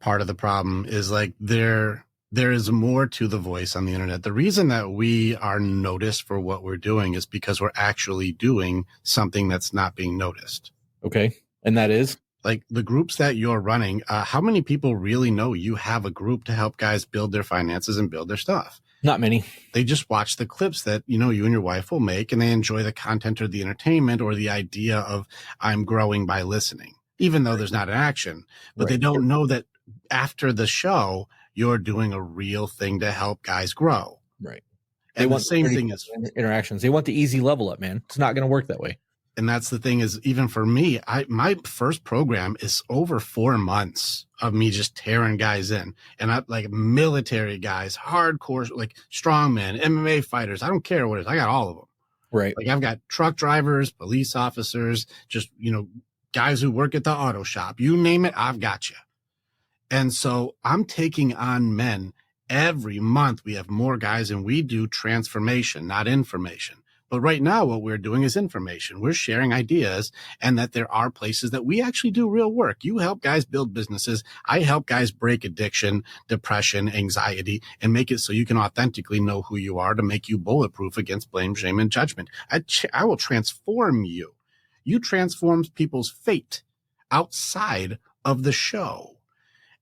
part of the problem, is like there is more to the voice on the internet. The reason that we are noticed for what we're doing is because we're actually doing something that's not being noticed. Okay. And that is? Like the groups that you're running, how many people really know you have a group to help guys build their finances and build their stuff? Not many. They just watch the clips that, you and your wife will make, and they enjoy the content or the entertainment or the idea of I'm growing by listening. even though there's not an action, but they don't know that after the show, you're doing a real thing to help guys grow. Right. And they the want same thing is interactions. They want the easy level up, man. It's not going to work that way. And that's the thing is, even for me, my first program is over 4 months of me just tearing guys in. And I like military guys, hardcore, like strongmen, MMA fighters. I don't care what it is. I got all of them. Right. Like I've got truck drivers, police officers, just, guys who work at the auto shop. You name it, I've got you. And so I'm taking on men every month. We have more guys and we do transformation, not information. But right now, what we're doing is information. We're sharing ideas and that there are places that we actually do real work. You help guys build businesses. I help guys break addiction, depression, anxiety, and make it so you can authentically know who you are to make you bulletproof against blame, shame, and judgment. I will transform you. You transform people's fate outside of the show.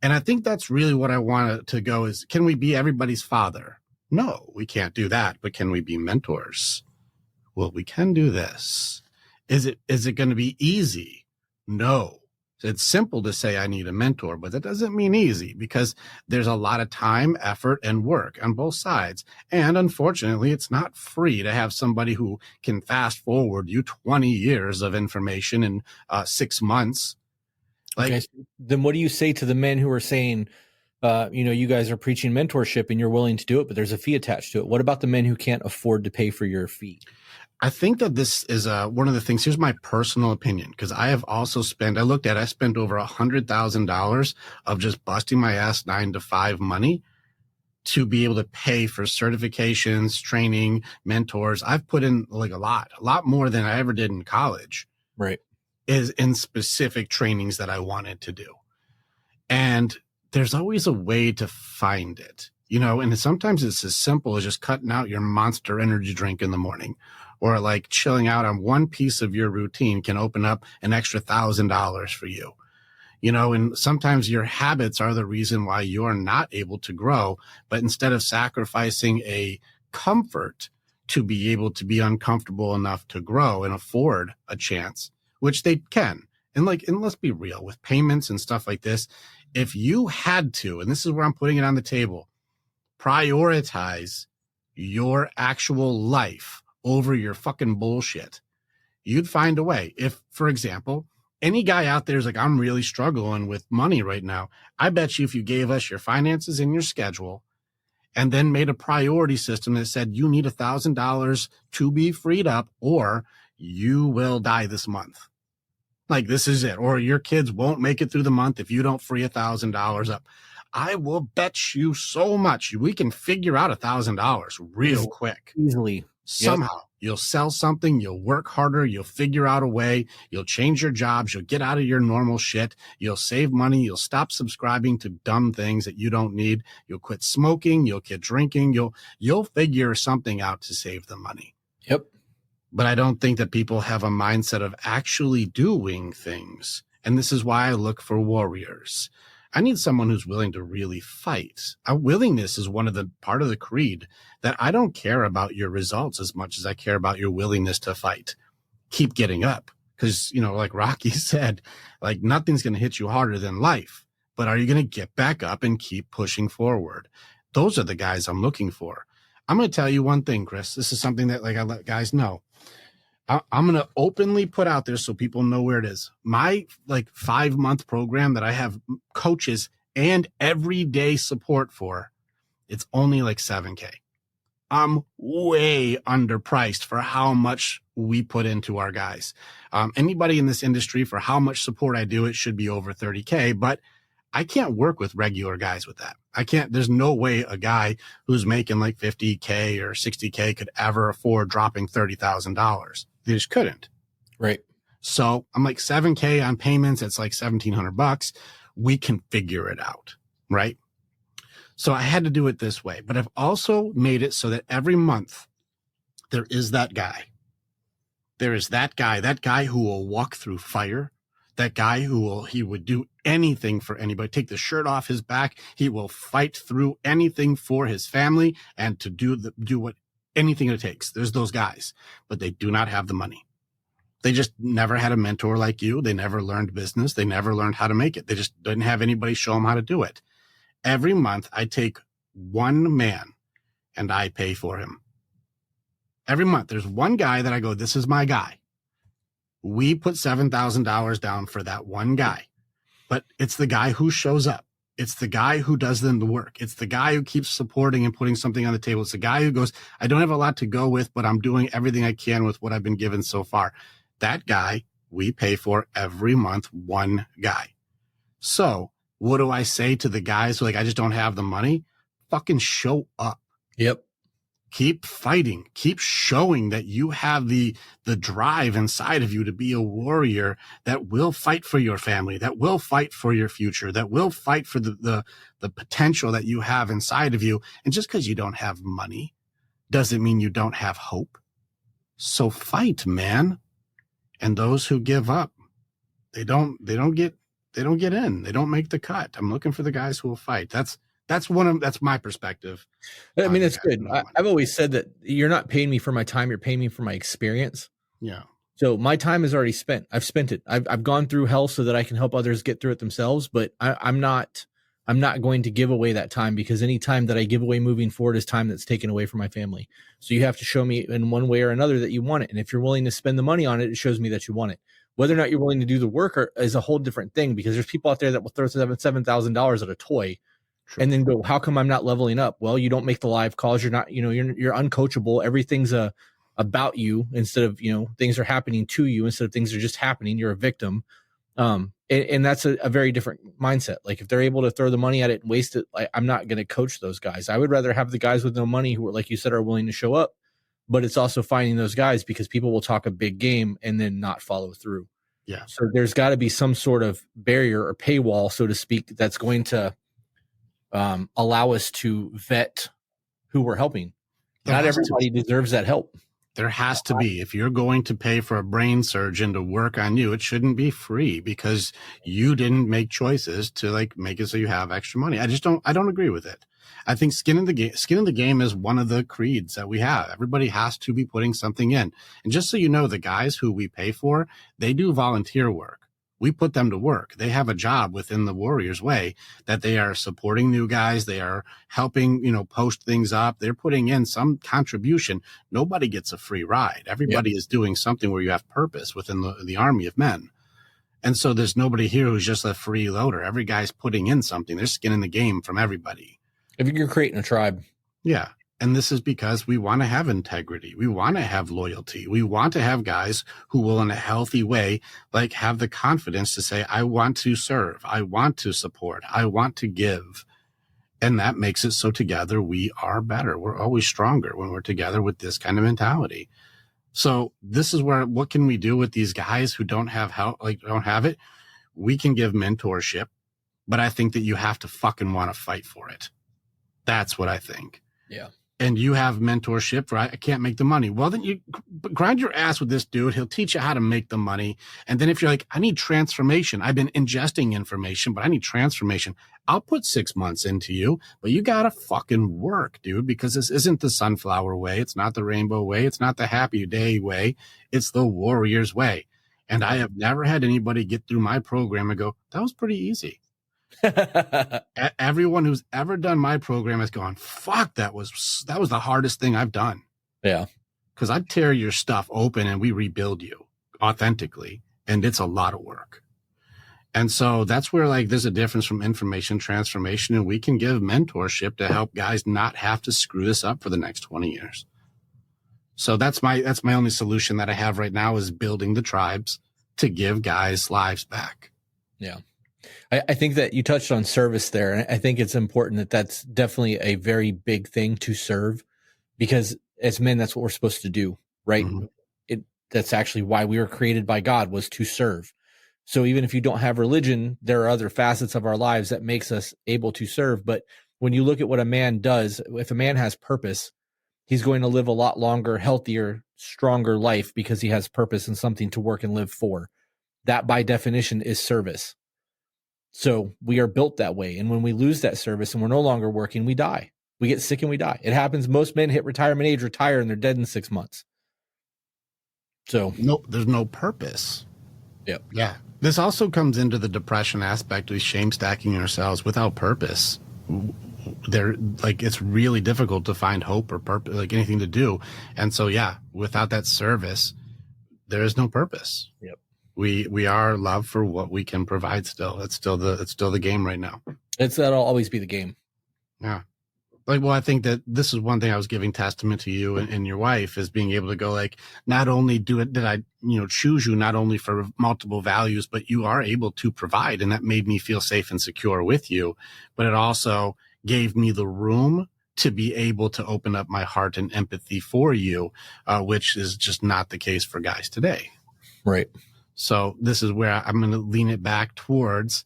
And I think that's really what I want to go is, can we be everybody's father? No, we can't do that. But can we be mentors? Well, we can do this. Is it going to be easy? No. It's simple to say I need a mentor, but that doesn't mean easy because there's a lot of time, effort, and work on both sides. And unfortunately, it's not free to have somebody who can fast forward you 20 years of information in 6 months. Okay, so then what do you say to the men who are saying, you guys are preaching mentorship and you're willing to do it, but there's a fee attached to it? What about the men who can't afford to pay for your fee? I think that this is one of the things. Here's my personal opinion, because I have also spent over $100,000 of just busting my ass 9 to 5 money to be able to pay for certifications, training, mentors. I've put in like a lot more than I ever did in college. Right. Is in specific trainings that I wanted to do. And there's always a way to find it, and sometimes it's as simple as just cutting out your Monster energy drink in the morning, or like chilling out on one piece of your routine can open up an extra $1,000 for you, and sometimes your habits are the reason why you're not able to grow. But instead of sacrificing a comfort to be able to be uncomfortable enough to grow and afford a chance, which they can. And let's be real with payments and stuff like this. If you had to, and this is where I'm putting it on the table, prioritize your actual life over your fucking bullshit, you'd find a way. If, for example, any guy out there is like, I'm really struggling with money right now, I bet you if you gave us your finances and your schedule and then made a priority system that said you need $1,000 to be freed up or you will die this month. Like, this is it. Or your kids won't make it through the month if you don't free $1,000 up. I will bet you so much we can figure out $1,000 real quick. Easily. Somehow. Yep. You'll sell something, you'll work harder, you'll figure out a way, you'll change your jobs, you'll get out of your normal shit, you'll save money, you'll stop subscribing to dumb things that you don't need, you'll quit smoking, you'll quit drinking, you'll figure something out to save the money. Yep. But I don't think that people have a mindset of actually doing things. And this is why I look for warriors. I need someone who's willing to really fight. A willingness is part of the creed that I don't care about your results as much as I care about your willingness to fight. Keep getting up. Because, like Rocky said, like nothing's going to hit you harder than life. But are you going to get back up and keep pushing forward? Those are the guys I'm looking for. I'm going to tell you one thing, Chris. This is something that I let guys know. I'm going to openly put out there so people know where it is. My 5-month program that I have coaches and everyday support for, it's only like $7,000. I'm way underpriced for how much we put into our guys. Anybody in this industry, for how much support I do, it should be over $30,000, but I can't work with regular guys with that. There's no way a guy who's making like $50,000 or $60,000 could ever afford dropping $30,000. They just couldn't. Right. So I'm like $7,000 on payments. It's like $1,700. We can figure it out. Right. So I had to do it this way, but I've also made it so that every month there is that guy. There is that guy who will walk through fire. That guy he would do anything for anybody, take the shirt off his back. He will fight through anything for his family and to do anything it takes. There's those guys, but they do not have the money. They just never had a mentor like you. They never learned business. They never learned how to make it. They just didn't have anybody show them how to do it. Every month I take one man and I pay for him. Every month there's one guy that I go, this is my guy. We put $7,000 down for that one guy, but it's the guy who shows up. It's the guy who does the work. It's the guy who keeps supporting and putting something on the table. It's the guy who goes, I don't have a lot to go with, but I'm doing everything I can with what I've been given so far. That guy we pay for every month, one guy. So what do I say to the guys who I just don't have the money? Fucking show up. Yep. Keep fighting. Keep showing that you have the drive inside of you to be a warrior that will fight for your family, that will fight for your future, that will fight for the potential that you have inside of you. And just because you don't have money doesn't mean you don't have hope. So fight, man. And those who give up, they don't get in. They don't make the cut. I'm looking for the guys who will fight. That's my perspective. I mean, it's good. I've always said that you're not paying me for my time. You're paying me for my experience. Yeah. So my time is already spent. I've spent it. I've gone through hell so that I can help others get through it themselves. But I'm not going to give away that time, because any time that I give away moving forward is time that's taken away from my family. So you have to show me in one way or another that you want it. And if you're willing to spend the money on it, it shows me that you want it. Whether or not you're willing to do the work is a whole different thing, because there's people out there that will throw $7,000 at a toy. True. And then go, how come I'm not leveling up? Well, you don't make the live calls. You're not, you're uncoachable. Everything's about you instead of, things are happening to you instead of things are just happening. You're a victim. And that's a very different mindset. Like if they're able to throw the money at it and waste it, I'm not going to coach those guys. I would rather have the guys with no money who are, like you said, are willing to show up, but it's also finding those guys, because people will talk a big game and then not follow through. Yeah. So there's got to be some sort of barrier or paywall, so to speak, that's going to allow us to vet who we're helping. Not everybody deserves that help. There has to be. If you're going to pay for a brain surgeon to work on you, it shouldn't be free, because you didn't make choices to make it so you have extra money. I don't agree with it. I think skin in the game is one of the creeds that we have. Everybody has to be putting something in. And just so you know, the guys who we pay for, they do volunteer work. We put them to work. They have a job within the Warriors Way that they are supporting new guys. They are helping, post things up. They're putting in some contribution. Nobody gets a free ride. Everybody is doing something where you have purpose within the army of men. And so there's nobody here who's just a freeloader. Every guy's putting in something. They're skin in the game from everybody. If you're creating a tribe. Yeah. And this is because we want to have integrity. We want to have loyalty. We want to have guys who will, in a healthy way, have the confidence to say, I want to serve. I want to support. I want to give. And that makes it so together we are better. We're always stronger when we're together with this kind of mentality. So this is what can we do with these guys who don't have help, don't have it? We can give mentorship, but I think that you have to fucking want to fight for it. That's what I think. Yeah. And you have mentorship, right? I can't make the money. Well, then you grind your ass with this dude. He'll teach you how to make the money. And then if you're like, I need transformation. I've been ingesting information, but I need transformation. I'll put 6 months into you, but you got to fucking work, dude, because this isn't the sunflower way. It's not the rainbow way. It's not the happy day way. It's the warrior's way. And I have never had anybody get through my program and go, that was pretty easy. Everyone who's ever done my program has gone, fuck, that was the hardest thing I've done. Yeah. Because I tear your stuff open and we rebuild you authentically. And it's a lot of work. And so that's where there's a difference from information transformation, and we can give mentorship to help guys not have to screw this up for the next 20 years. So that's my only solution that I have right now, is building the tribes to give guys lives back. Yeah. I think that you touched on service there. And I think it's important that that's definitely a very big thing to serve, because as men, that's what we're supposed to do, right? Mm-hmm. That's actually why we were created by God, was to serve. So even if you don't have religion, there are other facets of our lives that makes us able to serve. But when you look at what a man does, if a man has purpose, he's going to live a lot longer, healthier, stronger life, because he has purpose and something to work and live for. That by definition is service. So we are built that way. And when we lose that service and we're no longer working, we die. We get sick and we die. It happens. Most men hit retirement age, retire, and they're dead in 6 months. So there's no purpose. Yep. Yeah. This also comes into the depression aspect of shame stacking ourselves without purpose. It's really difficult to find hope or purpose, like anything to do. And so, yeah, without that service, there is no purpose. Yep. We are loved for what we can provide still. It's still the game right now. That'll always be the game. Yeah. I think that this is one thing I was giving testament to you and your wife is being able to go like, not only did I, choose you not only for multiple values, but you are able to provide. And that made me feel safe and secure with you. But it also gave me the room to be able to open up my heart and empathy for you, which is just not the case for guys today. Right. So this is where I'm going to lean it back towards,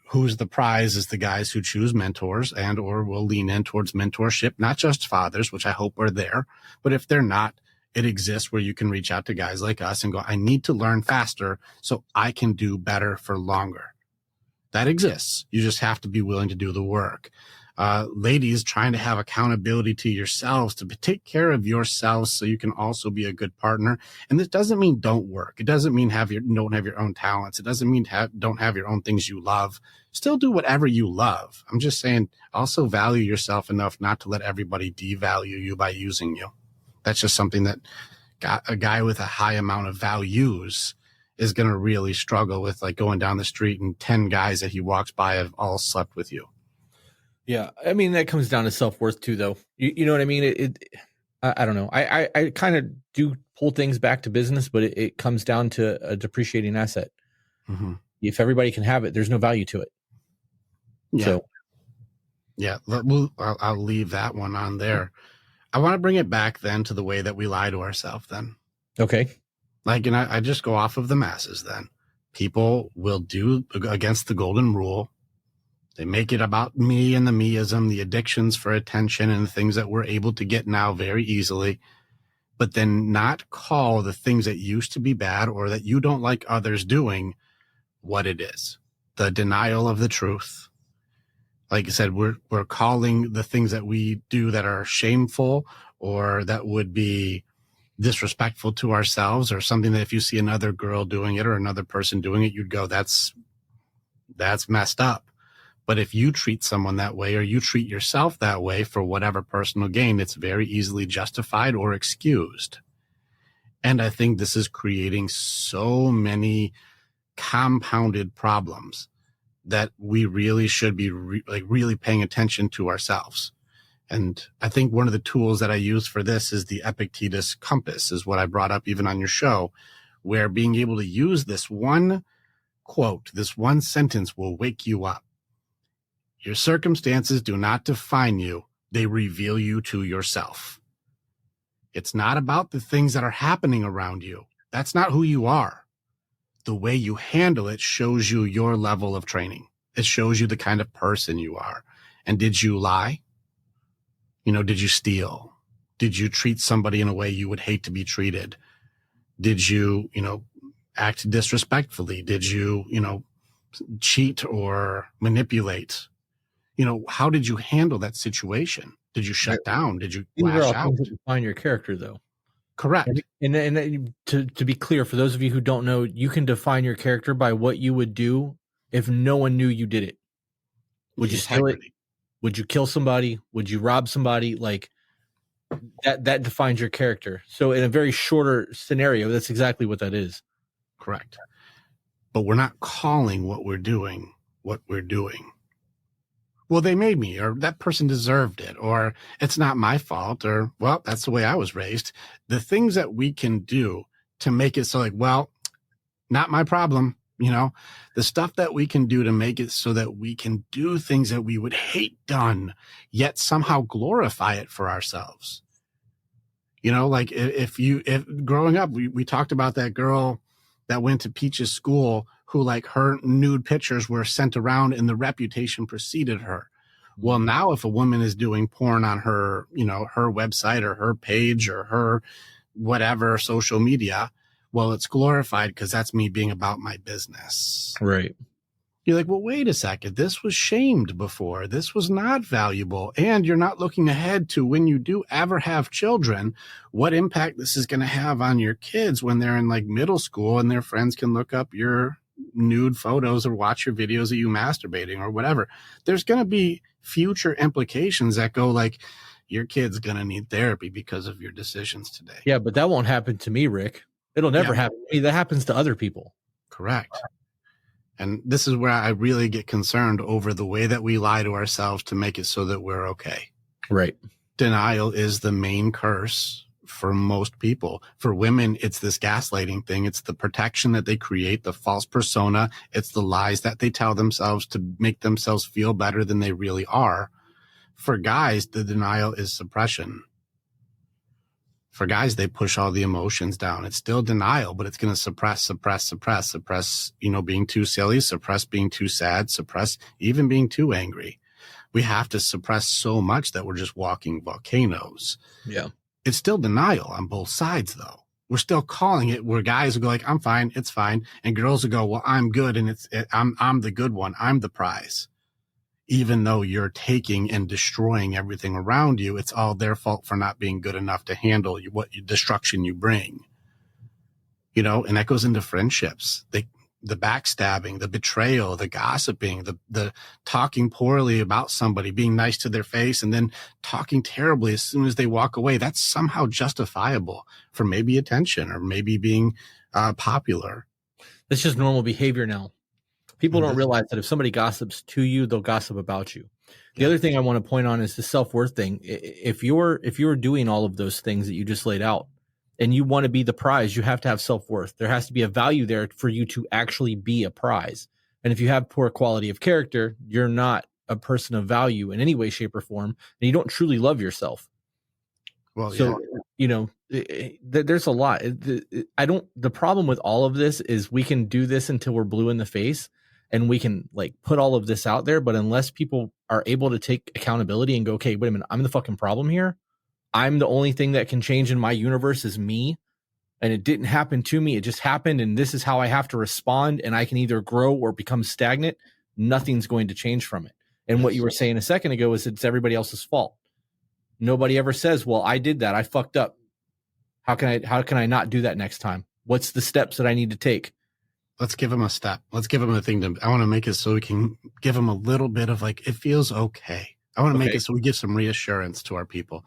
who's the prize is the guys who choose mentors and or will lean in towards mentorship, not just fathers, which I hope are there. But if they're not, it exists where you can reach out to guys like us and go, I need to learn faster so I can do better for longer. That exists. You just have to be willing to do the work. Ladies, trying to have accountability to yourselves, to take care of yourselves so you can also be a good partner. And this doesn't mean don't work. It doesn't mean don't have your own talents. It doesn't mean don't have your own things you love. Still do whatever you love. I'm just saying also value yourself enough not to let everybody devalue you by using you. That's just something that a guy with a high amount of values is going to really struggle with, like going down the street and 10 guys that he walks by have all slept with you. Yeah. I mean, that comes down to self-worth too, though. You know what I mean? I don't know. I kind of do pull things back to business, but it comes down to a depreciating asset. Mm-hmm. If everybody can have it, there's no value to it. Yeah. So, yeah, I'll leave that one on there. I want to bring it back then to the way that we lie to ourselves then. Okay. And I just go off of the masses then. People will do against the golden rule. They make it about me and the meism, the addictions for attention and the things that we're able to get now very easily, but then not call the things that used to be bad or that you don't like others doing what it is. The denial of the truth. Like I said, we're calling the things that we do that are shameful or that would be disrespectful to ourselves, or something that if you see another girl doing it or another person doing it, you'd go, that's messed up. But if you treat someone that way or you treat yourself that way for whatever personal gain, it's very easily justified or excused. And I think this is creating so many compounded problems that we really should be really paying attention to ourselves. And I think one of the tools that I use for this is the Epictetus compass, is what I brought up even on your show, where being able to use this one quote, this one sentence will wake you up. Your circumstances do not define you. They reveal you to yourself. It's not about the things that are happening around you. That's not who you are. The way you handle it shows you your level of training. It shows you the kind of person you are. And did you lie? Did you steal? Did you treat somebody in a way you would hate to be treated? Did you, act disrespectfully? Did you, cheat or manipulate? How did you handle that situation? Did you shut down? Did you lash out? Define your character, though. Correct. And to be clear, for those of you who don't know, you can define your character by what you would do if no one knew you did it. Would you steal it? Would you kill somebody? Would you rob somebody? Like that defines your character. So in a very shorter scenario, that's exactly what that is. Correct. But we're not calling what we're doing what we're doing. Well, they made me, or that person deserved it, or it's not my fault, or, well, that's the way I was raised. The things that we can do to make it so like, well, not my problem, the stuff that we can do to make it so that we can do things that we would hate done, yet somehow glorify it for ourselves. Like if growing up, we talked about that girl that went to Peach's school who, like, her nude pictures were sent around and the reputation preceded her. Well, now if a woman is doing porn on her, her website or her page or her whatever social media, well, it's glorified because that's me being about my business. Right. You're like, well, wait a second. This was shamed before. This was not valuable. And you're not looking ahead to when you do ever have children, what impact this is going to have on your kids when they're in like middle school and their friends can look up your nude photos or watch your videos of you masturbating or whatever. There's going to be future implications that go like, your kid's going to need therapy because of your decisions today. Yeah, but that won't happen to me, Rick. It'll never happen to me. That happens to other people. Correct. And this is where I really get concerned over the way that we lie to ourselves to make it so that we're okay. Right. Denial is the main curse for most people. For women, it's this gaslighting thing. It's the protection that they create, the false persona. It's the lies that they tell themselves to make themselves feel better than they really are. For guys, the denial is suppression. For guys, they push all the emotions down. It's still denial, but it's going to suppress, being too silly, suppress being too sad, suppress even being too angry. We have to suppress so much that we're just walking volcanoes. Yeah. It's still denial on both sides, though. We're still calling it where guys will go like, I'm fine, it's fine. And girls will go, well, I'm good. And I'm the good one. I'm the prize. Even though you're taking and destroying everything around you, it's all their fault for not being good enough to handle what destruction you bring. And that goes into friendships. The backstabbing, the betrayal, the gossiping, the talking poorly about somebody, being nice to their face, and then talking terribly as soon as they walk away. That's somehow justifiable for maybe attention or maybe being popular. That's just normal behavior now. People don't realize that if somebody gossips to you, they'll gossip about you. The other thing I want to point on is the self-worth thing. If you're doing all of those things that you just laid out and you want to be the prize, you have to have self-worth. There has to be a value there for you to actually be a prize. And if you have poor quality of character, you're not a person of value in any way, shape, or form, and you don't truly love yourself. Well, so, there's a lot. The problem with all of this is we can do this until we're blue in the face. And we can like put all of this out there, but unless people are able to take accountability and go, okay, wait a minute, I'm the fucking problem here. I'm the only thing that can change in my universe is me. And it didn't happen to me. It just happened. And this is how I have to respond. And I can either grow or become stagnant. Nothing's going to change from it. And what you were saying a second ago is it's everybody else's fault. Nobody ever says, well, I did that. I fucked up. How can I not do that next time? What's the steps that I need to take? Let's give them a step. Let's give them a thing I want to make it so we can give them a little bit of like, it feels okay. I want to make it so we give some reassurance to our people.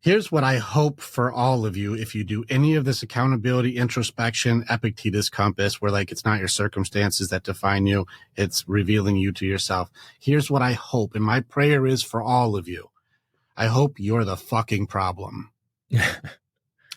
Here's what I hope for all of you. If you do any of this accountability, introspection, Epictetus compass, where like, it's not your circumstances that define you. It's revealing you to yourself. Here's what I hope. And my prayer is for all of you. I hope you're the fucking problem.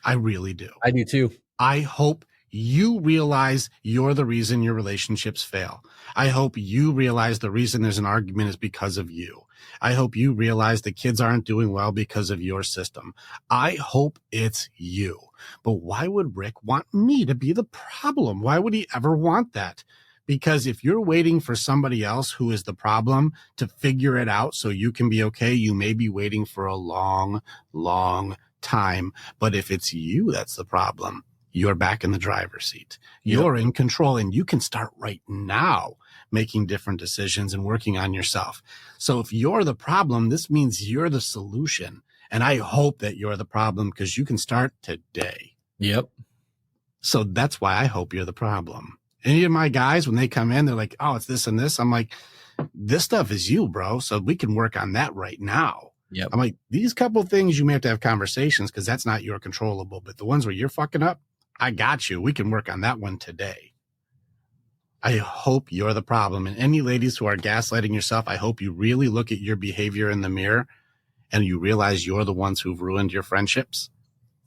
I really do. I do too. I hope you realize you're the reason your relationships fail. I hope you realize the reason there's an argument is because of you. I hope you realize the kids aren't doing well because of your system. I hope it's you. But why would Rick want me to be the problem? Why would he ever want that? Because if you're waiting for somebody else who is the problem to figure it out so you can be okay, you may be waiting for a long, long time. But if it's you that's the problem, you're back in the driver's seat. You're in control, and you can start right now making different decisions and working on yourself. So if you're the problem, this means you're the solution. And I hope that you're the problem because you can start today. Yep. So that's why I hope you're the problem. Any of my guys, when they come in, they're like, oh, it's this and this. I'm like, this stuff is you, bro. So we can work on that right now. Yep. I'm like, these couple of things you may have to have conversations because that's not your controllable. But the ones where you're fucking up, I got you. We can work on that one today. I hope you're the problem. And any ladies who are gaslighting yourself, I hope you really look at your behavior in the mirror and you realize you're the ones who've ruined your friendships.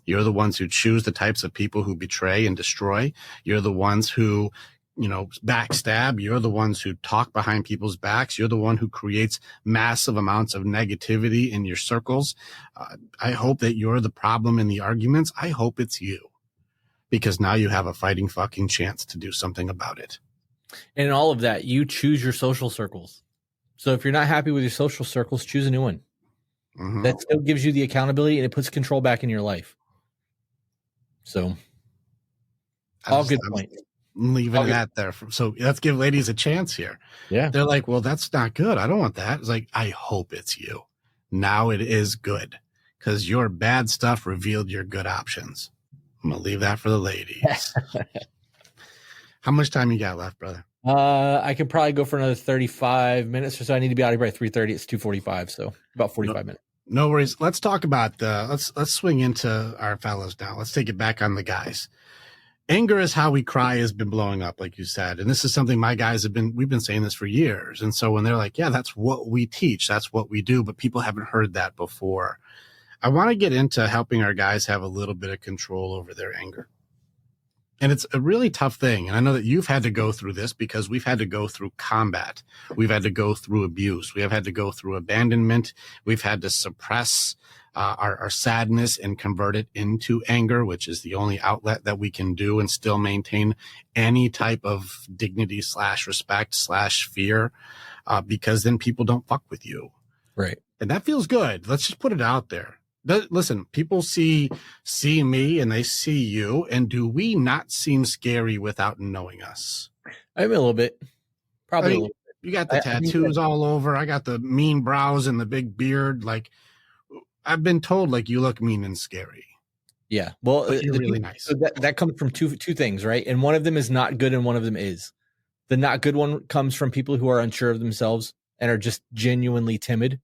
You're the ones who choose the types of people who betray and destroy. You're the ones who, backstab. You're the ones who talk behind people's backs. You're the one who creates massive amounts of negativity in your circles. I hope that you're the problem in the arguments. I hope it's you. Because now you have a fighting fucking chance to do something about it. And in all of that, you choose your social circles. So if you're not happy with your social circles, choose a new one. Mm-hmm. That still gives you the accountability and it puts control back in your life. So, all good points. I'm leaving it at there. So let's give ladies a chance here. Yeah. They're like, well, that's not good. I don't want that. It's like, I hope it's you. Now it is good because your bad stuff revealed your good options. I'm going to leave that for the ladies. How much time you got left, brother? I can probably go for another 35 minutes or so. I need to be out of here by 3:30. It's 2:45, so about 45 minutes. No worries. Let's talk about let's swing into our fellows now. Let's take it back on the guys. Anger is how we cry has been blowing up, like you said. And this is something my guys we've been saying this for years. And so when they're like, yeah, that's what we teach, that's what we do, but people haven't heard that before. I want to get into helping our guys have a little bit of control over their anger. And it's a really tough thing. And I know that you've had to go through this because we've had to go through combat. We've had to go through abuse. We have had to go through abandonment. We've had to suppress our sadness and convert it into anger, which is the only outlet that we can do and still maintain any type of dignity / respect / fear, because then people don't fuck with you. Right. And that feels good. Let's just put it out there. Listen, people see me and they see you, and do we not seem scary without knowing us? I mean, a little bit. Probably a little bit. You got the tattoos all over. I got the mean brows and the big beard. Like, I've been told, like, you look mean and scary. Yeah. Well, you're really nice. So that comes from two things, right? And one of them is not good and one of them is. The not good one comes from people who are unsure of themselves and are just genuinely timid.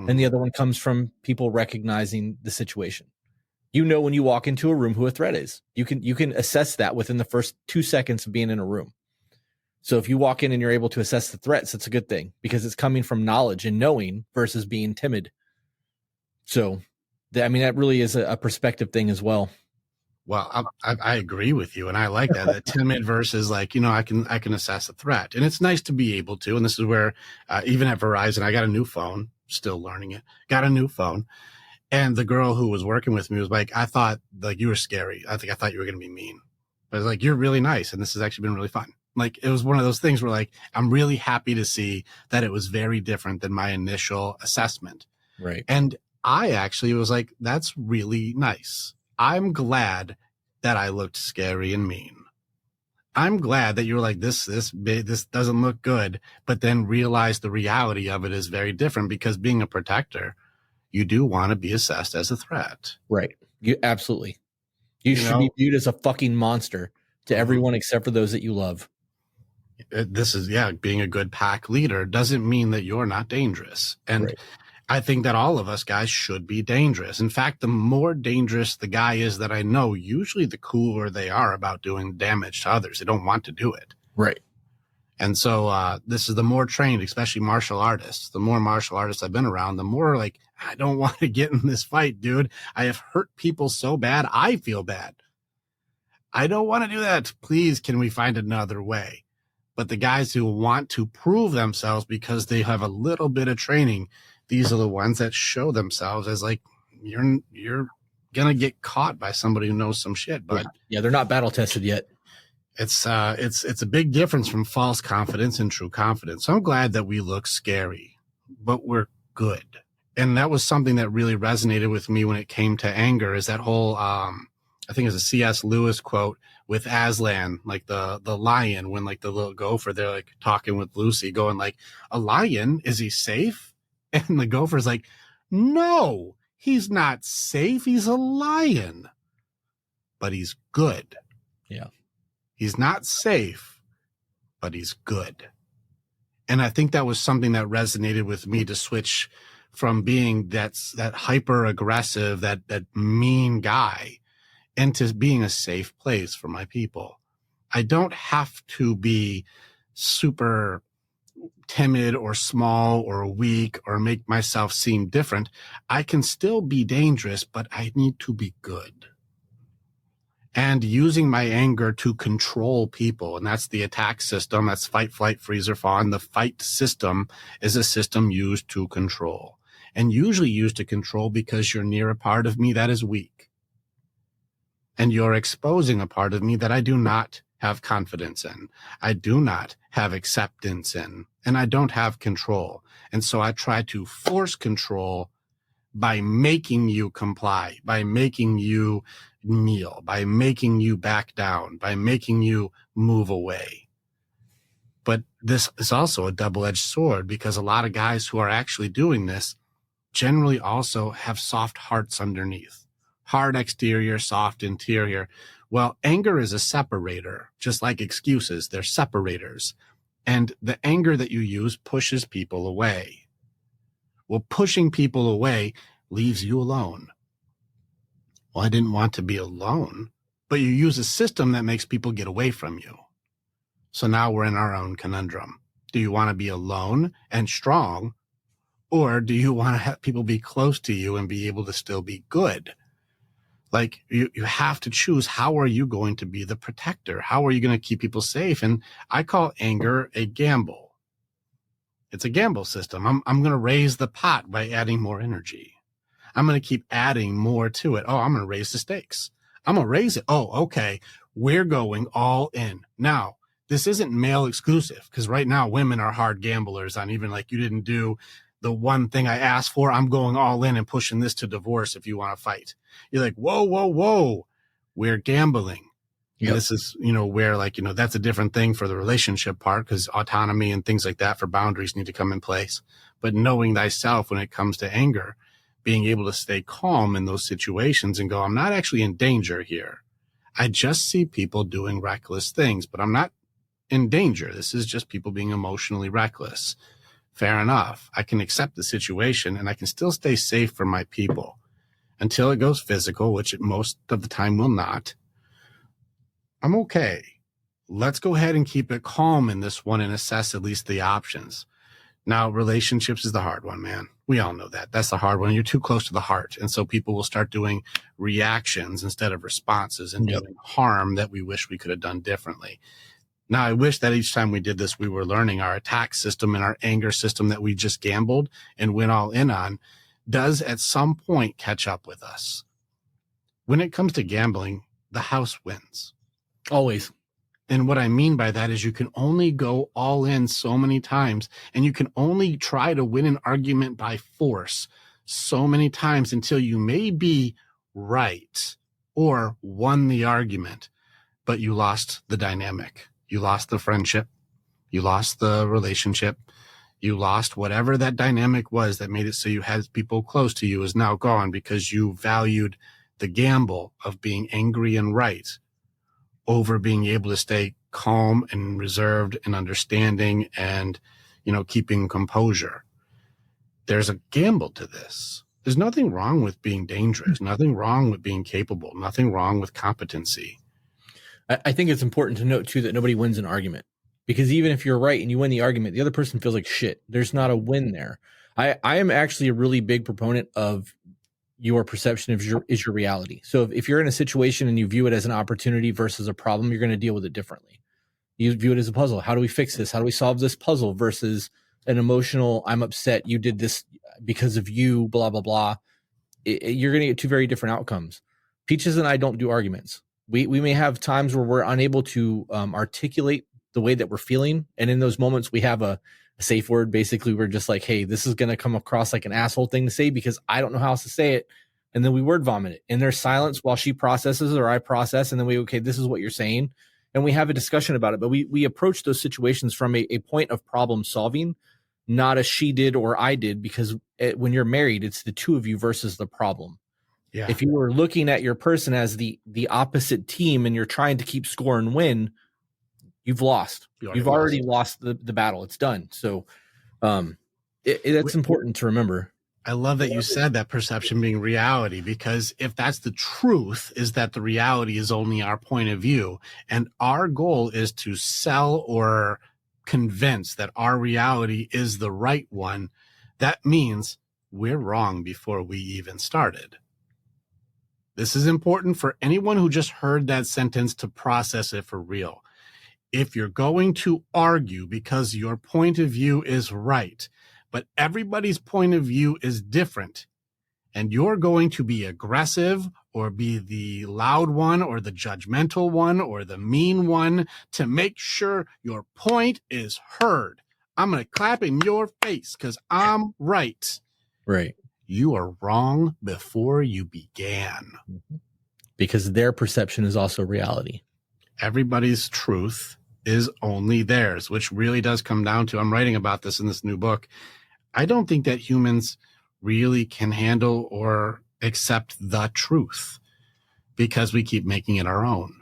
And the other one comes from people recognizing the situation. You know, when you walk into a room who a threat is, you can assess that within the first 2 seconds of being in a room. So if you walk in and you're able to assess the threats, it's a good thing because it's coming from knowledge and knowing versus being timid. So, I mean, that really is a perspective thing as well. Well, I agree with you. And I like that, that timid versus like, you know, I can assess a threat, and it's nice to be able to. And this is where even at Verizon, I got a new phone. Still learning it, got a new phone. And the girl who was working with me was like, I thought like you were scary. I thought you were going to be mean. But I was like, you're really nice. And this has actually been really fun. Like, it was one of those things where like, I'm really happy to see that it was very different than my initial assessment. Right. And I actually was like, that's really nice. I'm glad that I looked scary and mean. I'm glad that you were like, this doesn't look good, but then realize the reality of it is very different because being a protector, you do want to be assessed as a threat. Right. You absolutely. You should be viewed as a fucking monster to everyone except for those that you love. This is, being a good pack leader doesn't mean that you're not dangerous. And right. I think that all of us guys should be dangerous. In fact, the more dangerous the guy is that I know, usually the cooler they are about doing damage to others. They don't want to do it. Right. And so this is the more trained, especially martial artists. The more martial artists I've been around, the more like, I don't want to get in this fight, dude. I have hurt people so bad. I feel bad. I don't want to do that. Please, can we find another way? But the guys who want to prove themselves because they have a little bit of training, these are the ones that show themselves as like, you're gonna get caught by somebody who knows some shit. But yeah, they're not battle tested yet. It's a big difference from false confidence and true confidence. So I'm glad that we look scary, but we're good. And that was something that really resonated with me when it came to anger, is that whole I think it's a C.S. Lewis quote with Aslan, like the lion, when like the little gopher, they're like talking with Lucy, going like, a lion, is he safe? And the gopher's like, no, he's not safe. He's a lion, but he's good. Yeah. He's not safe, but he's good. And I think that was something that resonated with me, to switch from being that hyper aggressive, that mean guy, into being a safe place for my people. I don't have to be super timid or small or weak or make myself seem different. I can still be dangerous, but I need to be good. And using my anger to control people, and that's the attack system. That's fight, flight, freeze, or fawn. The fight system is a system used to control, and usually used to control because you're near a part of me that is weak. And you're exposing a part of me that I do not have confidence in. I do not have acceptance in, and I don't have control. And so I try to force control by making you comply, by making you meal, by making you back down, by making you move away. But this is also a double-edged sword, because a lot of guys who are actually doing this generally also have soft hearts underneath. Hard exterior, soft interior. Well, anger is a separator, just like excuses. They're separators. And the anger that you use pushes people away. Well, pushing people away leaves you alone. Well, I didn't want to be alone, but you use a system that makes people get away from you. So now we're in our own conundrum. Do you want to be alone and strong, or do you want to have people be close to you and be able to still be good? Like, you have to choose, how are you going to be the protector? How are you going to keep people safe? And I call anger a gamble. It's a gamble system. I'm going to raise the pot by adding more energy. I'm going to keep adding more to it. Oh, I'm going to raise the stakes. I'm going to raise it. Oh, okay. We're going all in. Now, this isn't male exclusive, because right now women are hard gamblers on, even like, you didn't do the one thing I asked for, I'm going all in and pushing this to divorce if you want to fight. You're like, whoa, whoa, whoa. We're gambling. Yep. This is, where, like, that's a different thing for the relationship part, because autonomy and things like that for boundaries need to come in place. But knowing thyself when it comes to anger, being able to stay calm in those situations and go, I'm not actually in danger here. I just see people doing reckless things, but I'm not in danger. This is just people being emotionally reckless. Fair enough. I can accept the situation and I can still stay safe for my people until it goes physical, which it most of the time will not. I'm okay. Let's go ahead and keep it calm in this one and assess at least the options. Now, relationships is the hard one, man. We all know that. That's the hard one. You're too close to the heart. And so people will start doing reactions instead of responses and doing harm that we wish we could have done differently. Now, I wish that each time we did this, we were learning our attack system and our anger system that we just gambled and went all in on does at some point catch up with us. When it comes to gambling, the house wins. Always. And what I mean by that is you can only go all in so many times, and you can only try to win an argument by force so many times until you may be right or won the argument, but you lost the dynamic. You lost the friendship. You lost the relationship. You lost whatever that dynamic was that made it so you had people close to you is now gone, because you valued the gamble of being angry and right over being able to stay calm and reserved and understanding and, keeping composure. There's a gamble to this. There's nothing wrong with being dangerous, nothing wrong with being capable, nothing wrong with competency. I think it's important to note, too, that nobody wins an argument, because even if you're right and you win the argument, the other person feels like shit. There's not a win there. I am actually a really big proponent of your perception of is your reality. So if you're in a situation and you view it as an opportunity versus a problem, you're going to deal with it differently. You view it as a puzzle. How do we fix this? How do we solve this puzzle versus an emotional, I'm upset, you did this because of you, blah, blah, blah. You're going to get two very different outcomes. Peaches and I don't do arguments. We may have times where we're unable to articulate the way that we're feeling. And in those moments, we have a safe word. Basically, we're just like, hey, this is going to come across like an asshole thing to say because I don't know how else to say it. And then we word vomit it. And there's silence while she processes or I process. And then okay, this is what you're saying. And we have a discussion about it. But we approach those situations from a point of problem solving, not a she did or I did, because when you're married, it's the two of you versus the problem. Yeah. If you were looking at your person as the opposite team and you're trying to keep score and win, you've lost. You've already lost the battle. It's done. So that's important to remember. I love that you said that perception being reality, because if that's the truth, is that the reality is only our point of view, and our goal is to sell or convince that our reality is the right one, that means we're wrong before we even started. This is important for anyone who just heard that sentence to process it for real. If you're going to argue because your point of view is right, but everybody's point of view is different, and you're going to be aggressive or be the loud one or the judgmental one or the mean one to make sure your point is heard, I'm going to clap in your face because I'm right. Right. You are wrong before you began. because their perception is also reality. Everybody's truth is only theirs, which really does come down to, I'm writing about this in this new book. I don't think that humans really can handle or accept the truth because we keep making it our own.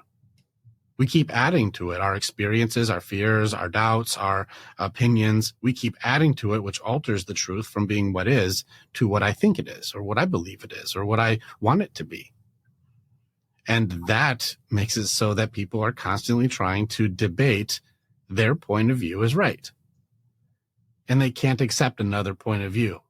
We keep adding to it our experiences, our fears, our doubts, our opinions. We keep adding to it, which alters the truth from being what is to what I think it is, or what I believe it is, or what I want it to be. And that makes it so that people are constantly trying to debate their point of view is right. And they can't accept another point of view.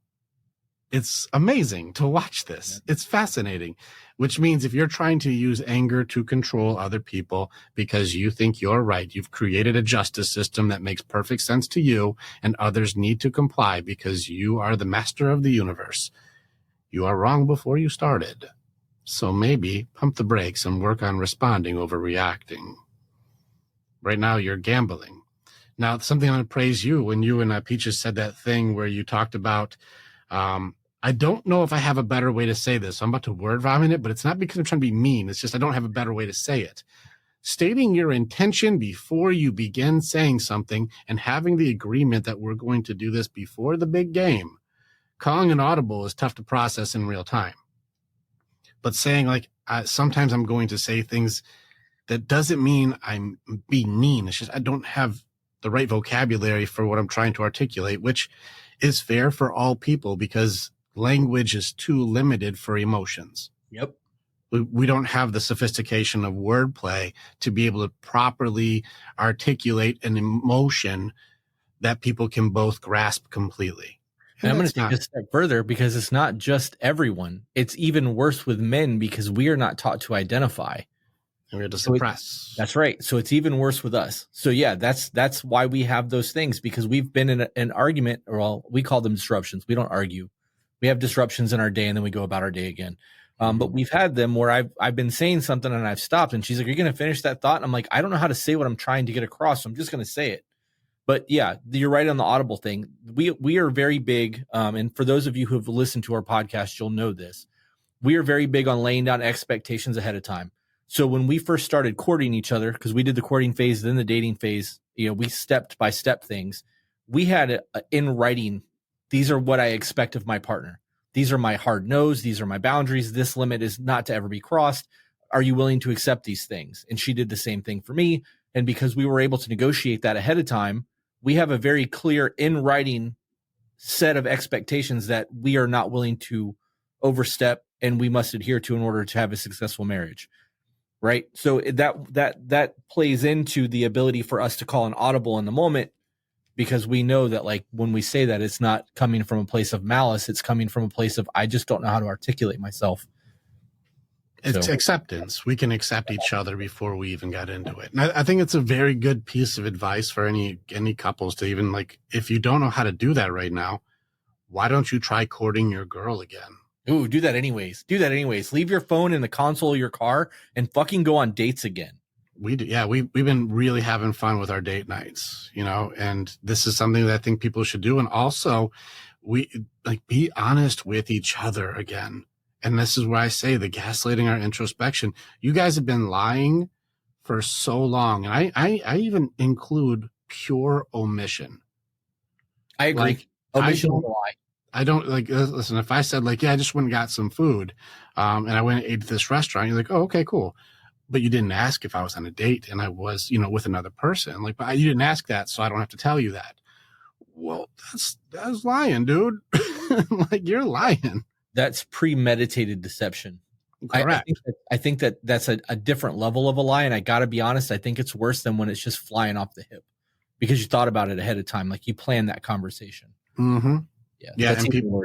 It's amazing to watch this. It's fascinating, which means if you're trying to use anger to control other people because you think you're right, you've created a justice system that makes perfect sense to you, and others need to comply because you are the master of the universe. You are wrong before you started. So maybe pump the brakes and work on responding over reacting. Right now, you're gambling. Now, something I'm going to praise you when you and Peaches said that thing where you talked about, I don't know if I have a better way to say this. I'm about to word vomit it, but it's not because I'm trying to be mean. It's just I don't have a better way to say it. Stating your intention before you begin saying something and having the agreement that we're going to do this before the big game. Calling an audible is tough to process in real time. But saying like, sometimes I'm going to say things that doesn't mean I'm being mean. It's just I don't have the right vocabulary for what I'm trying to articulate, which is fair for all people because language is too limited for emotions. Yep. We don't have the sophistication of wordplay to be able to properly articulate an emotion that people can both grasp completely. And I'm going to take a step further because it's not just everyone. It's even worse with men because we are not taught to identify. And we have to suppress. That's right. So it's even worse with us. So yeah, that's why we have those things, because we've been in an argument, or well, we call them disruptions. We don't argue. We have disruptions in our day and then we go about our day again. But we've had them where I've been saying something and I've stopped and she's like, "Are you going to finish that thought?" And I'm like, "I don't know how to say what I'm trying to get across. So I'm just going to say it." But yeah, you're right on the audible thing. We are very big. And for those of you who have listened to our podcast, you'll know this. We are very big on laying down expectations ahead of time. So when we first started courting each other, because we did the courting phase, then the dating phase, we stepped by step things. We had in writing, these are what I expect of my partner. These are my hard no's. These are my boundaries. This limit is not to ever be crossed. Are you willing to accept these things? And she did the same thing for me. And because we were able to negotiate that ahead of time, we have a very clear in writing set of expectations that we are not willing to overstep and we must adhere to in order to have a successful marriage. Right. So that plays into the ability for us to call an audible in the moment, because we know that like when we say that, it's not coming from a place of malice. It's coming from a place of, I just don't know how to articulate myself. It's acceptance. We can accept each other before we even got into it. And I think it's a very good piece of advice for any couples to even, like, if you don't know how to do that right now, why don't you try courting your girl again? Ooh, do that anyways. Leave your phone in the console of your car and fucking go on dates again. We do. Yeah, we've been really having fun with our date nights, and this is something that I think people should do. And also be honest with each other again. And this is where I say the gaslighting, our introspection. You guys have been lying for so long. And I even include pure omission. I agree. Like, Omission is a lie. I don't listen, if I said like, yeah, I just went and got some food, and I went and ate at this restaurant, you're like, oh, okay, cool. But you didn't ask if I was on a date and I was, with another person. Like, but you didn't ask that, so I don't have to tell you that. Well, that's lying, dude. Like, you're lying. That's premeditated deception. Correct. I think that that's a different level of a lie. And I got to be honest, I think it's worse than when it's just flying off the hip because you thought about it ahead of time. Like you planned that conversation. Mm-hmm. Yeah. And people,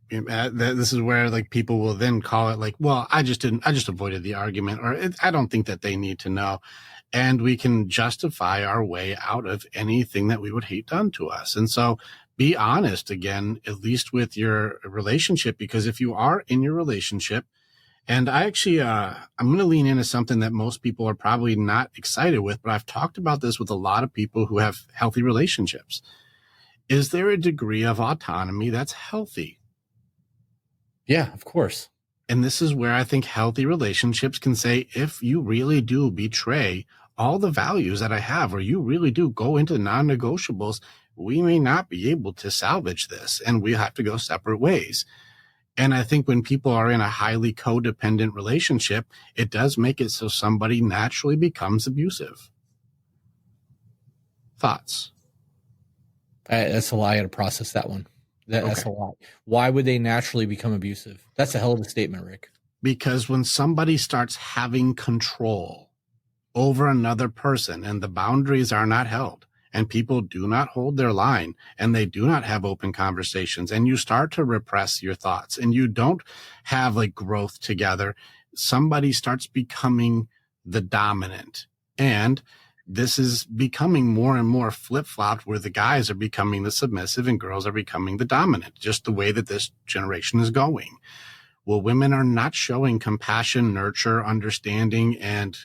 this is where like people will then call it like, well, I just avoided the argument, or I don't think that they need to know. And we can justify our way out of anything that we would hate done to us. And so be honest again, at least with your relationship, because if you are in your relationship, and I actually, I'm going to lean into something that most people are probably not excited with, but I've talked about this with a lot of people who have healthy relationships. Is there a degree of autonomy that's healthy? Yeah, of course. And this is where I think healthy relationships can say, if you really do betray all the values that I have, or you really do go into non-negotiables, we may not be able to salvage this and we have to go separate ways. And I think when people are in a highly codependent relationship, it does make it so somebody naturally becomes abusive. Thoughts? That's a lot. I got to process that one. That's Okay. a lot. Why would they naturally become abusive? That's a hell of a statement, Rick. Because when somebody starts having control over another person and the boundaries are not held and people do not hold their line and they do not have open conversations and you start to repress your thoughts and you don't have like growth together, somebody starts becoming the dominant. And this is becoming more and more flip-flopped where the guys are becoming the submissive and girls are becoming the dominant, just the way that this generation is going. Well, women are not showing compassion, nurture, understanding, and,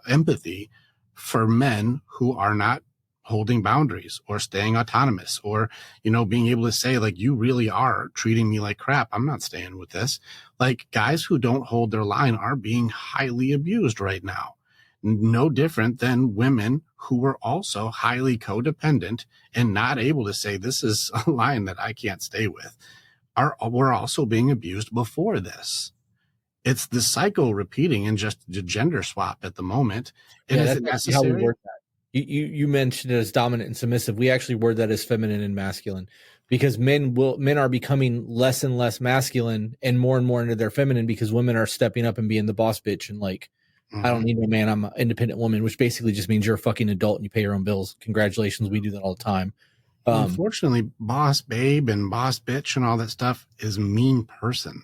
empathy for men who are not holding boundaries or staying autonomous or, being able to say, like, you really are treating me like crap. I'm not staying with this. Like, guys who don't hold their line are being highly abused right now. No different than women who were also highly codependent and not able to say, this is a line that I can't stay with. Were also being abused before this. It's the cycle repeating and just the gender swap at the moment. And is it necessary? How we word that. You mentioned it as dominant and submissive. We actually word that as feminine and masculine, because men are becoming less and less masculine and more into their feminine, because women are stepping up and being the boss bitch and like, I don't need no man, I'm an independent woman, which basically just means you're a fucking adult and you pay your own bills. Congratulations, we do that all the time. Unfortunately, boss babe and boss bitch and all that stuff is mean person.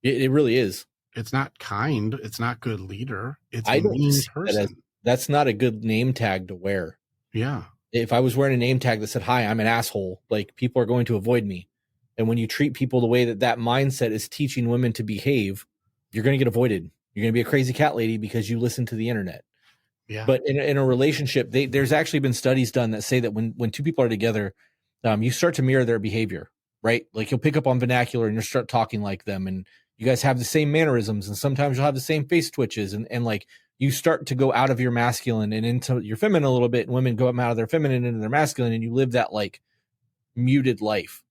It really is. It's not kind. It's not good leader. It's a mean person. That's not a good name tag to wear. Yeah. If I was wearing a name tag that said, hi, I'm an asshole, like, people are going to avoid me. And when you treat people the way that mindset is teaching women to behave, you're going to get avoided. You're going to be a crazy cat lady because you listen to the internet. Yeah. But in a relationship, there's actually been studies done that say that when two people are together, you start to mirror their behavior, right? Like, you'll pick up on vernacular and you'll start talking like them, and you guys have the same mannerisms, and sometimes you'll have the same face twitches, and like, you start to go out of your masculine and into your feminine a little bit, and women go out of their feminine into their masculine, and you live that like muted life,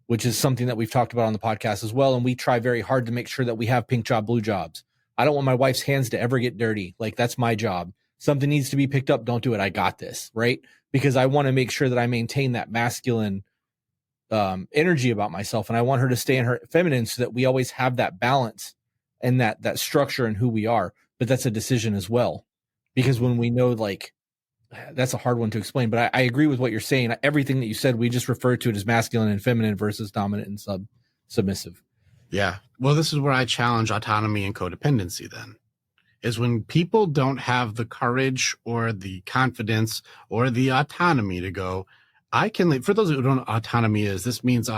which is something that we've talked about on the podcast as well. And we try very hard to make sure that we have pink job, blue jobs. I don't want my wife's hands to ever get dirty. Like, that's my job. Something needs to be picked up. Don't do it. I got this. Right. Because I want to make sure that I maintain that masculine energy about myself. And I want her to stay in her feminine so that we always have that balance and that structure in who we are. But that's a decision as well. Because when we know, like, that's a hard one to explain, but I agree with what you're saying. Everything that you said, we just refer to it as masculine and feminine versus dominant and submissive. Yeah. Well, this is where I challenge autonomy and codependency then, is when people don't have the courage or the confidence or the autonomy to go, I can, for those who don't know what autonomy is, this means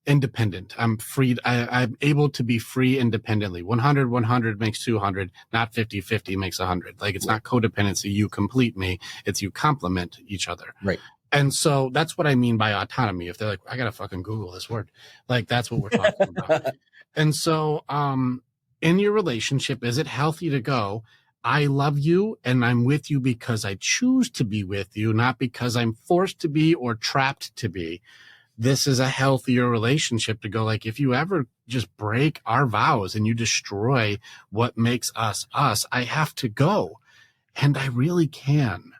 independent. I'm free. I'm able to be free independently. 100 makes 200, not 50 makes 100. Like, it's not codependency. You complete me. It's you complement each other. Right. And so that's what I mean by autonomy. If they're like, I got to fucking Google this word. Like, that's what we're talking about. And so, in your relationship, is it healthy to go, I love you and I'm with you because I choose to be with you, not because I'm forced to be or trapped to be? This is a healthier relationship to go, like, if you ever just break our vows and you destroy what makes us us, I have to go. And I really can.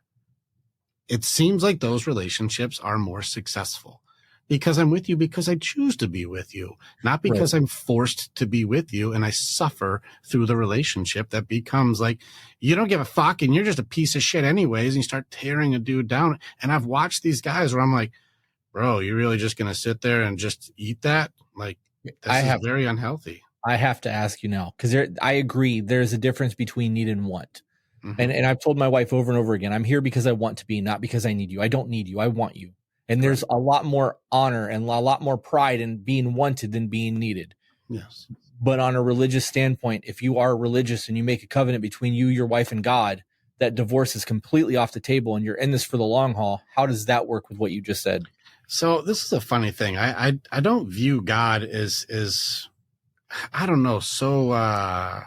It seems like those relationships are more successful because I'm with you because I choose to be with you, not because I'm forced to be with you and I suffer through the relationship that becomes like, you don't give a fuck and you're just a piece of shit anyways. And you start tearing a dude down. And I've watched these guys where I'm like, bro, you're really just going to sit there and just eat that? Like, this is very unhealthy. I have to ask you now, because I agree there's a difference between need and want. Mm-hmm. And I've told my wife over and over again, I'm here because I want to be, not because I need you. I don't need you. I want you. And there's a lot more honor and a lot more pride in being wanted than being needed. Yes. But on a religious standpoint, if you are religious and you make a covenant between you, your wife, and God, that divorce is completely off the table and you're in this for the long haul. How does that work with what you just said? So this is a funny thing. I don't view God as I don't know. So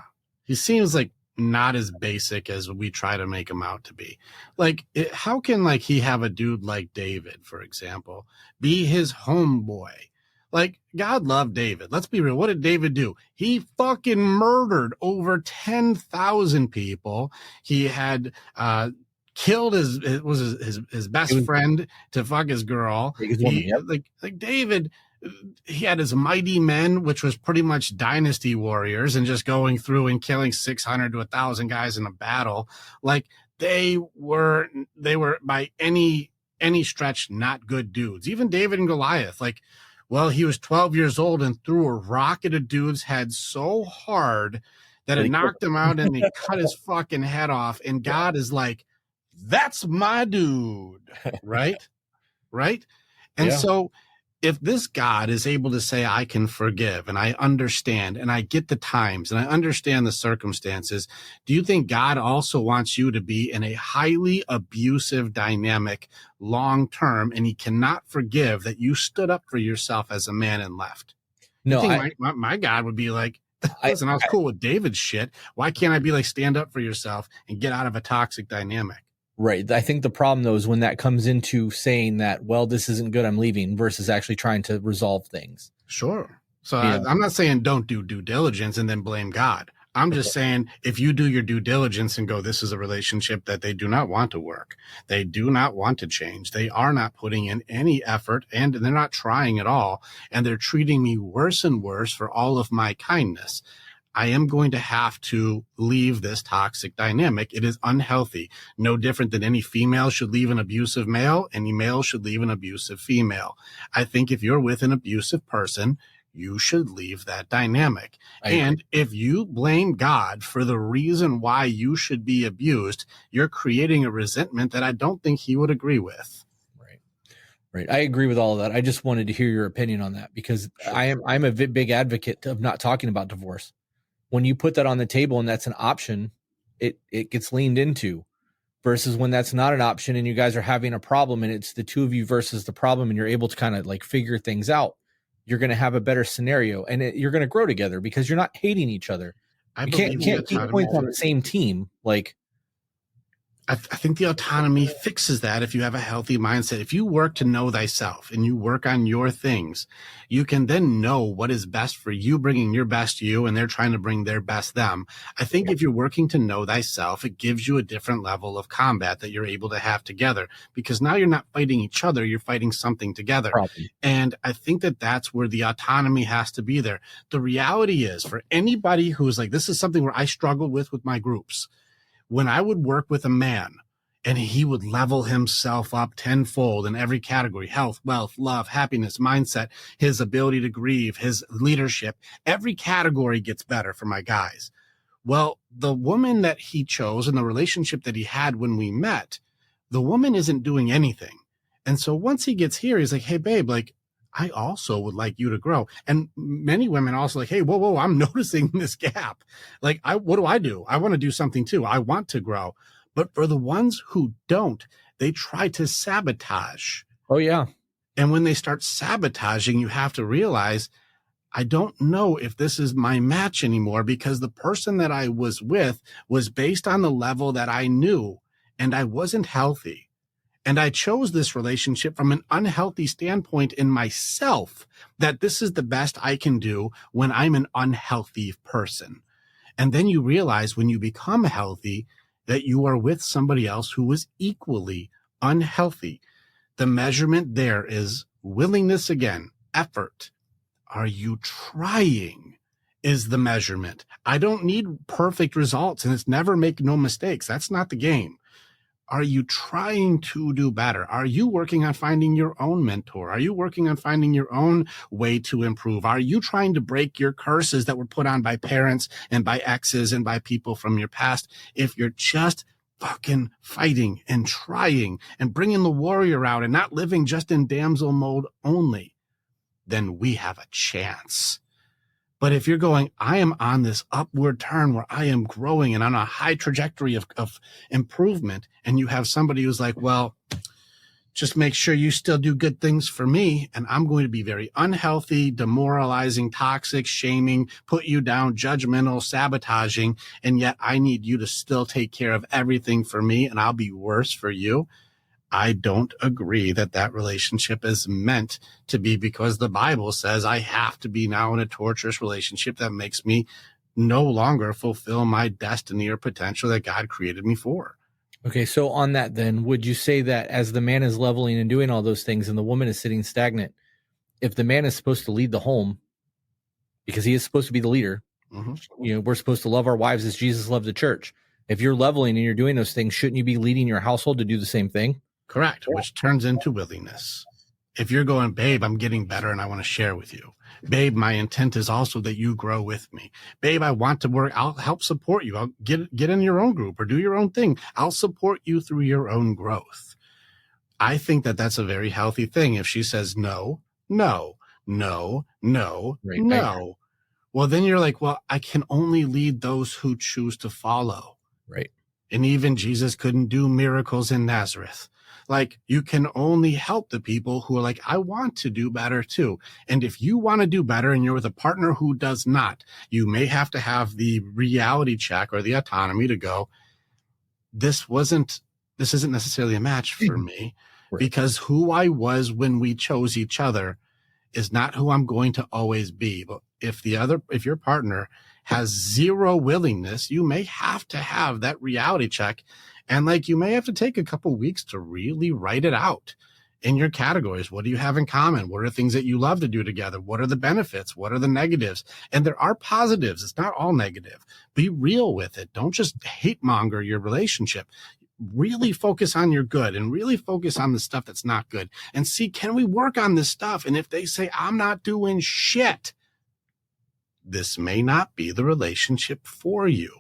he seems like not as basic as we try to make him out to be. Like, how can like he have a dude like David, for example, be his homeboy? Like, God loved David. Let's be real. What did David do? He fucking murdered over 10,000 people. He had killed his best friend to fuck his girl. Woman, yep. Like David, he had his mighty men, which was pretty much dynasty warriors, and just going through and killing 600 to 1,000 guys in a battle. Like they were by any stretch not good dudes. Even David and Goliath, like, well, he was 12 years old and threw a rock at a dude's head so hard that it knocked him out and he cut his fucking head off. And God is like, that's my dude, right? Right? And so if this God is able to say, I can forgive and I understand and I get the times and I understand the circumstances, do you think God also wants you to be in a highly abusive dynamic long term, and he cannot forgive that you stood up for yourself as a man and left? No, I think my God would be like, listen, I was cool with David's shit. Why can't I be like, stand up for yourself and get out of a toxic dynamic? Right. I think the problem, though, is when that comes into saying that, well, this isn't good, I'm leaving, versus actually trying to resolve things. Sure. So I'm not saying don't do due diligence and then blame God. I'm just saying if you do your due diligence and go, this is a relationship that they do not want to work. They do not want to change. They are not putting in any effort and they're not trying at all. And they're treating me worse and worse for all of my kindness. I am going to have to leave this toxic dynamic. It is unhealthy. No different than any female should leave an abusive male. Any male should leave an abusive female. I think if you're with an abusive person, you should leave that dynamic. And if you blame God for the reason why you should be abused, you're creating a resentment that I don't think he would agree with. Right. I agree with all of that. I just wanted to hear your opinion on that because I'm a big advocate of not talking about divorce. When you put that on the table and that's an option, it gets leaned into, versus when that's not an option and you guys are having a problem and it's the two of you versus the problem and you're able to kind of like figure things out, you're going to have a better scenario and you're going to grow together because you're not hating each other. You can't keep points on the same team. Like, I think the autonomy fixes that if you have a healthy mindset. If you work to know thyself and you work on your things, you can then know what is best for you, bringing your best you, and they're trying to bring their best them. I think if you're working to know thyself, it gives you a different level of combat that you're able to have together, because now you're not fighting each other, you're fighting something together. And I think that that's where the autonomy has to be there. The reality is, for anybody who's like, this is something where I struggled with my groups. When I would work with a man and he would level himself up tenfold in every category, health, wealth, love, happiness, mindset, his ability to grieve, his leadership, every category gets better for my guys. Well, the woman that he chose and the relationship that he had when we met, the woman isn't doing anything. And so once he gets here, he's like, hey, babe, like, I also would like you to grow. And many women also like, hey, whoa, I'm noticing this gap. Like, what do? I want to do something too. I want to grow. But for the ones who don't, they try to sabotage. Oh, yeah. And when they start sabotaging, you have to realize, I don't know if this is my match anymore, because the person that I was with was based on the level that I knew, and I wasn't healthy. And I chose this relationship from an unhealthy standpoint in myself, that this is the best I can do when I'm an unhealthy person. And then you realize when you become healthy that you are with somebody else who is equally unhealthy. The measurement there is willingness again, effort. Are you trying is the measurement. I don't need perfect results, and it's never make no mistakes. That's not the game. Are you trying to do better? Are you working on finding your own mentor? Are you working on finding your own way to improve? Are you trying to break your curses that were put on by parents and by exes and by people from your past? If you're just fucking fighting and trying and bringing the warrior out and not living just in damsel mode only, then we have a chance. But if you're going, I am on this upward turn where I am growing and on a high trajectory of improvement, and you have somebody who's like, well, Just make sure you still do good things for me. And I'm going to be very unhealthy, demoralizing, toxic, shaming, put you down, judgmental, sabotaging. And yet I need you to still take care of everything for me. And I'll be worse for you. I don't agree that that relationship is meant to be, because the Bible says I have to be now in a torturous relationship that makes me no longer fulfill my destiny or potential that God created me for. Okay, so on that then, would you say that as the man is leveling and doing all those things and the woman is sitting stagnant, if the man is supposed to lead the home, because he is supposed to be the leader, we're supposed to love our wives as Jesus loved the church. If you're leveling and you're doing those things, shouldn't you be leading your household to do the same thing? Correct, which turns into willingness. If you're going, babe, I'm getting better and I want to share with you. Babe, my intent is also that you grow with me. Babe, I want to work. I'll help support you. I'll get in your own group or do your own thing. I'll support you through your own growth. I think that that's a very healthy thing. If she says no, no, no, no, Right. no, well, then you're like, well, I can only lead those who choose to follow. Right. And even Jesus couldn't do miracles in Nazareth. Like, you can only help the people who are like, I want to do better too. And if you want to do better and you're with a partner who does not, you may have to have the reality check or the autonomy to go, this isn't necessarily a match for me, Right. because who I was when we chose each other is not who I'm going to always be. But if your partner has zero willingness, you may have to have that reality check. And like, you may have to take a couple weeks to really write it out in your categories. What do you have in common? What are things that you love to do together? What are the benefits? What are the negatives? And there are positives. It's not all negative. Be real with it. Don't just hate monger your relationship. Really focus on your good and really focus on the stuff that's not good and see, can we work on this stuff? And if they say, I'm not doing shit, this may not be the relationship for you.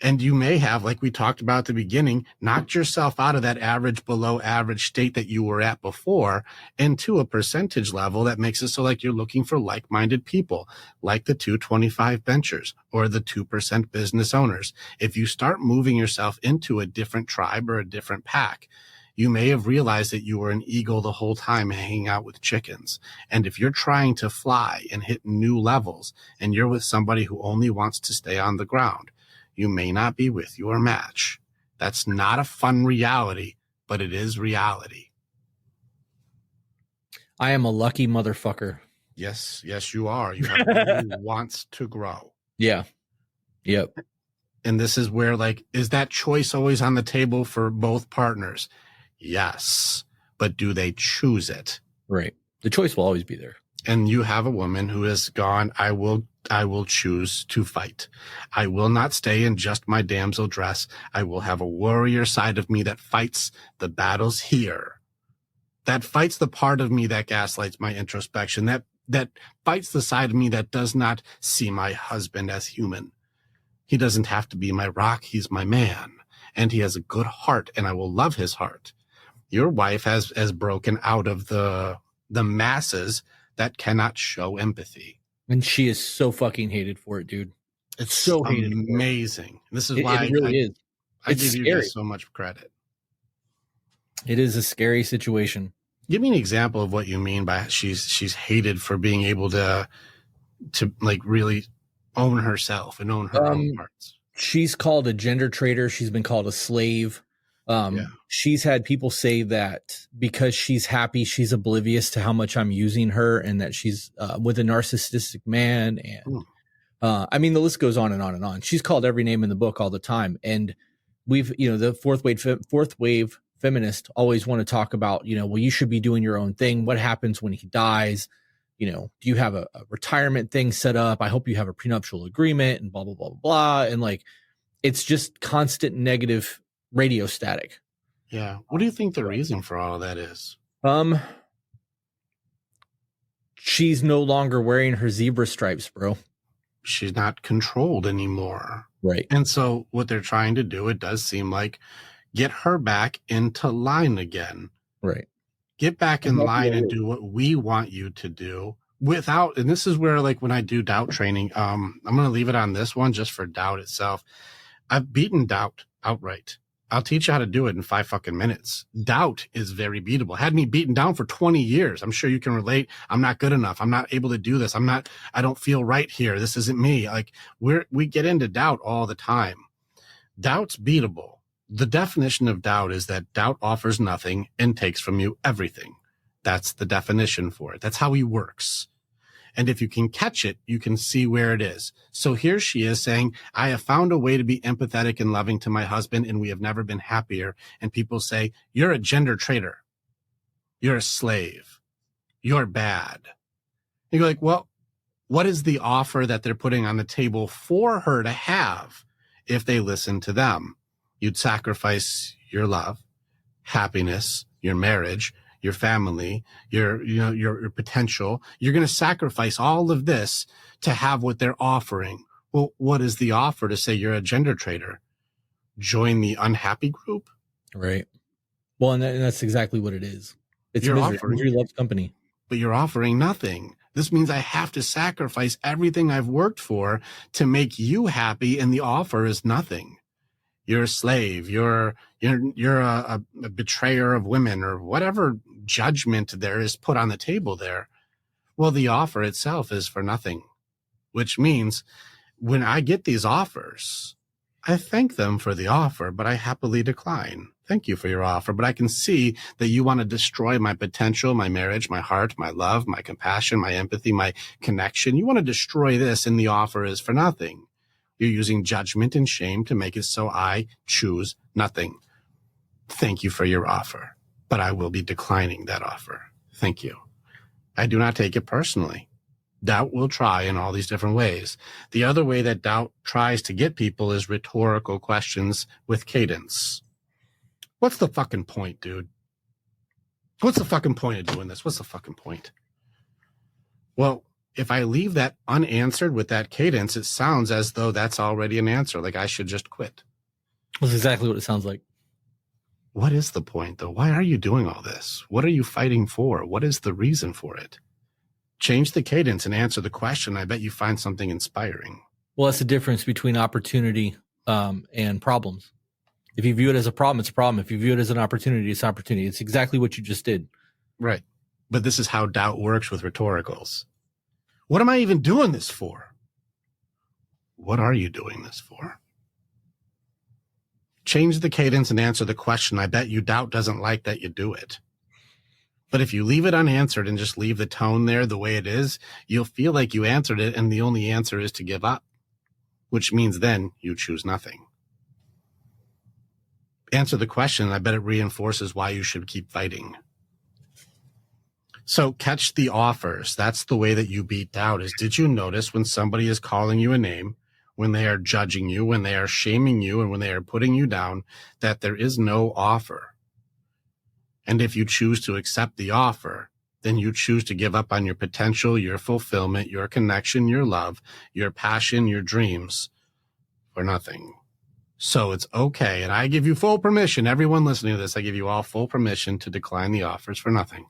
And you may have, like we talked about at the beginning, knocked yourself out of that average, below average state that you were at before into a percentage level that makes it so like you're looking for like-minded people, like the 225 benchers or the 2% business owners. If you start moving yourself into a different tribe or a different pack, you may have realized that you were an eagle the whole time hanging out with chickens. And if you're trying to fly and hit new levels and you're with somebody who only wants to stay on the ground, you may not be with your match. That's not a fun reality, but it is reality. I am a lucky motherfucker. Yes, you are. You have one who wants to grow. Yeah. Yep. And this is where, like, is that choice always on the table for both partners? Yes. But do they choose it? Right. The choice will always be there. And you have a woman who has gone, I will choose to fight. I will not stay in just my damsel dress. I will have a warrior side of me that fights the battles here. That fights the part of me that gaslights my introspection. That fights the side of me that does not see my husband as human. He doesn't have to be my rock. He's my man. And he has a good heart, and I will love his heart. Your wife has broken out of the masses that cannot show empathy. And she is so fucking hated for it, dude. It's so amazing. This is why it really is. I give It's you scary. guys so much credit. It is a scary situation. Give me an example of what you mean by she's hated for being able to like really own herself and own her own parts. She's called a gender traitor. She's been called a slave. She's had people say that because she's happy, she's oblivious to how much I'm using her, and that she's with a narcissistic man. And I mean, the list goes on and on and on. She's called every name in the book all the time. And we've, the fourth wave feminists always want to talk about, well, you should be doing your own thing. What happens when he dies? Do you have a retirement thing set up? I hope you have a prenuptial agreement and blah, blah, blah, blah, blah. And like, it's just constant negative radio static. Yeah. What do you think the reason for all of that is? She's no longer wearing her zebra stripes, bro. She's not controlled anymore. Right. And so what they're trying to do, it does seem like, get her back into line again. Right. Get back in line and do what we want you to do without, and this is where, like, when I do doubt training, I'm going to leave it on this one just for doubt itself. I've beaten doubt outright. I'll teach you how to do it in 5 fucking minutes. Doubt is very beatable. Had me beaten down for 20 years. I'm sure you can relate. I'm not good enough. I'm not able to do this. I don't feel right here. This isn't me. Like we get into doubt all the time. Doubt's beatable. The definition of doubt is that doubt offers nothing and takes from you everything. That's the definition for it. That's how he works. And if you can catch it, you can see where it is. So here she is saying, I have found a way to be empathetic and loving to my husband, and we have never been happier. And people say, you're a gender traitor. You're a slave. You're bad. And you're like, well, what is the offer that they're putting on the table for her to have if they listen to them? You'd sacrifice your love, happiness, your marriage, your family, your potential. You're going to sacrifice all of this to have what they're offering. Well, what is the offer to say you're a gender traitor? Join the unhappy group? Right. Well, and that's exactly what it is. It's You're misery. offering, Misery loves company. but you're offering nothing. This means I have to sacrifice everything I've worked for to make you happy, and the offer is nothing. You're a slave. You're a betrayer of women, or whatever judgment there is put on the table there. Well, the offer itself is for nothing, which means when I get these offers, I thank them for the offer, but I happily decline. Thank you for your offer, but I can see that you want to destroy my potential, my marriage, my heart, my love, my compassion, my empathy, my connection. You want to destroy this, and the offer is for nothing. You're using judgment and shame to make it so I choose nothing. Thank you for your offer, but I will be declining that offer. Thank you. I do not take it personally. Doubt will try in all these different ways. The other way that doubt tries to get people is rhetorical questions with cadence. What's the fucking point, dude? What's the fucking point of doing this? What's the fucking point? Well, if I leave that unanswered with that cadence, it sounds as though that's already an answer. Like I should just quit. That's exactly what it sounds like. What is the point, though? Why are you doing all this? What are you fighting for? What is the reason for it? Change the cadence and answer the question. I bet you find something inspiring. Well, that's the difference between opportunity and problems. If you view it as a problem, it's a problem. If you view it as an opportunity, it's an opportunity. It's exactly what you just did. Right. But this is how doubt works with rhetoricals. What am I even doing this for? What are you doing this for? Change the cadence and answer the question. I bet you doubt doesn't like that you do it. But if you leave it unanswered and just leave the tone there the way it is, you'll feel like you answered it, and the only answer is to give up, which means then you choose nothing. Answer the question. I bet it reinforces why you should keep fighting. So catch the offers. That's the way that you beat doubt. Is, did you notice when somebody is calling you a name, when they are judging you, when they are shaming you, and when they are putting you down, that there is no offer? And if you choose to accept the offer, then you choose to give up on your potential, your fulfillment, your connection, your love, your passion, your dreams for nothing. So it's okay. And I give you full permission. Everyone listening to this, I give you all full permission to decline the offers for nothing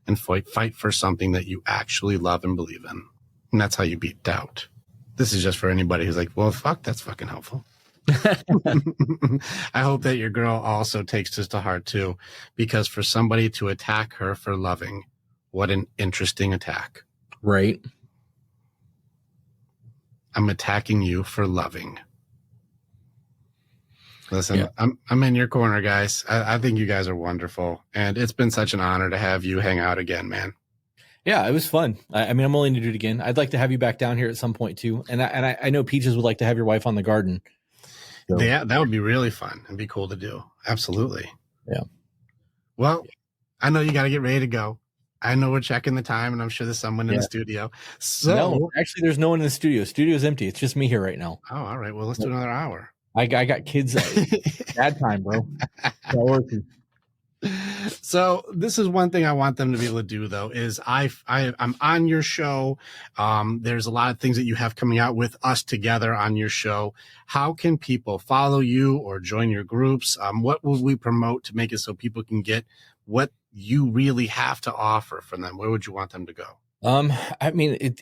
and fight for something that you actually love and believe in. And that's how you beat doubt. This is just for anybody who's like, well, fuck, that's fucking helpful. I hope that your girl also takes this to heart too, because for somebody to attack her for loving, what an interesting attack. Right. I'm attacking you for loving. Listen, Yeah. I'm in your corner, guys. I think you guys are wonderful, and it's been such an honor to have you hang out again, man. Yeah, it was fun. I mean, I'm willing to do it again. I'd like to have you back down here at some point too. And I know Peaches would like to have your wife on the garden. So. Yeah, that would be really fun. It'd be cool to do. Absolutely. Yeah. Well, I know you got to get ready to go. I know we're checking the time, and I'm sure there's someone in the studio. So, no, actually, there's no one in the studio. Studio's empty. It's just me here right now. Oh, all right. Well, let's do another hour. I got kids. Bad time, bro. So this is one thing I want them to be able to do, though, is I'm on your show. There's a lot of things that you have coming out with us together on your show. How can people follow you or join your groups? What will we promote to make it so people can get what you really have to offer from them? Where would you want them to go? I mean,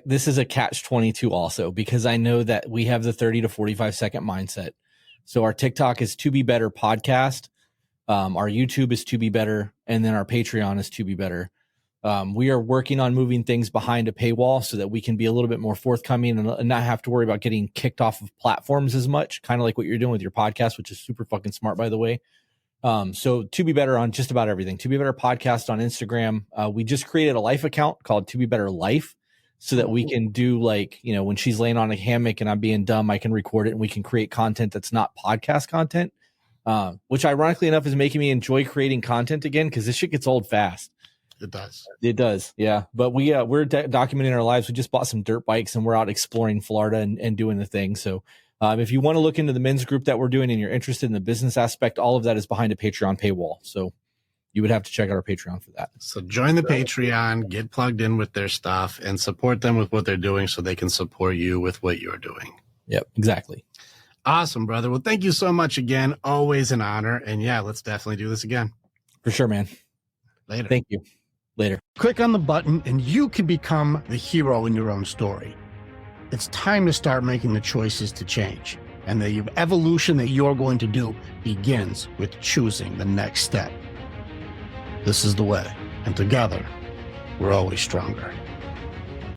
this is a catch-22 also, because I know that we have the 30 to 45 second mindset. So our TikTok is To Be Better Podcast. Our YouTube is To Be Better. And then our Patreon is To Be Better. We are working on moving things behind a paywall so that we can be a little bit more forthcoming and not have to worry about getting kicked off of platforms as much, kind of like what you're doing with your podcast, which is super fucking smart, by the way. So To Be Better on just about everything. To Be Better Podcast on Instagram. We just created a life account called To Be Better Life so that we can do, like, you know, when she's laying on a hammock and I'm being dumb, I can record it and we can create content that's not podcast content, which ironically enough is making me enjoy creating content again, because this shit gets old fast. It does. It does. Yeah. But we're documenting our lives. We just bought some dirt bikes and we're out exploring Florida and doing the thing. So if you want to look into the men's group that we're doing and you're interested in the business aspect, all of that is behind a Patreon paywall. So you would have to check out our Patreon for that. So join the Patreon, get plugged in with their stuff, and support them with what they're doing so they can support you with what you're doing. Yep, exactly. Awesome, brother. Well, thank you so much again. Always an honor. And yeah, let's definitely do this again. For sure, man. Later. Thank you. Later. Click on the button and you can become the hero in your own story. It's time to start making the choices to change. And the evolution that you're going to do begins with choosing the next step. This is the way. And together, we're always stronger.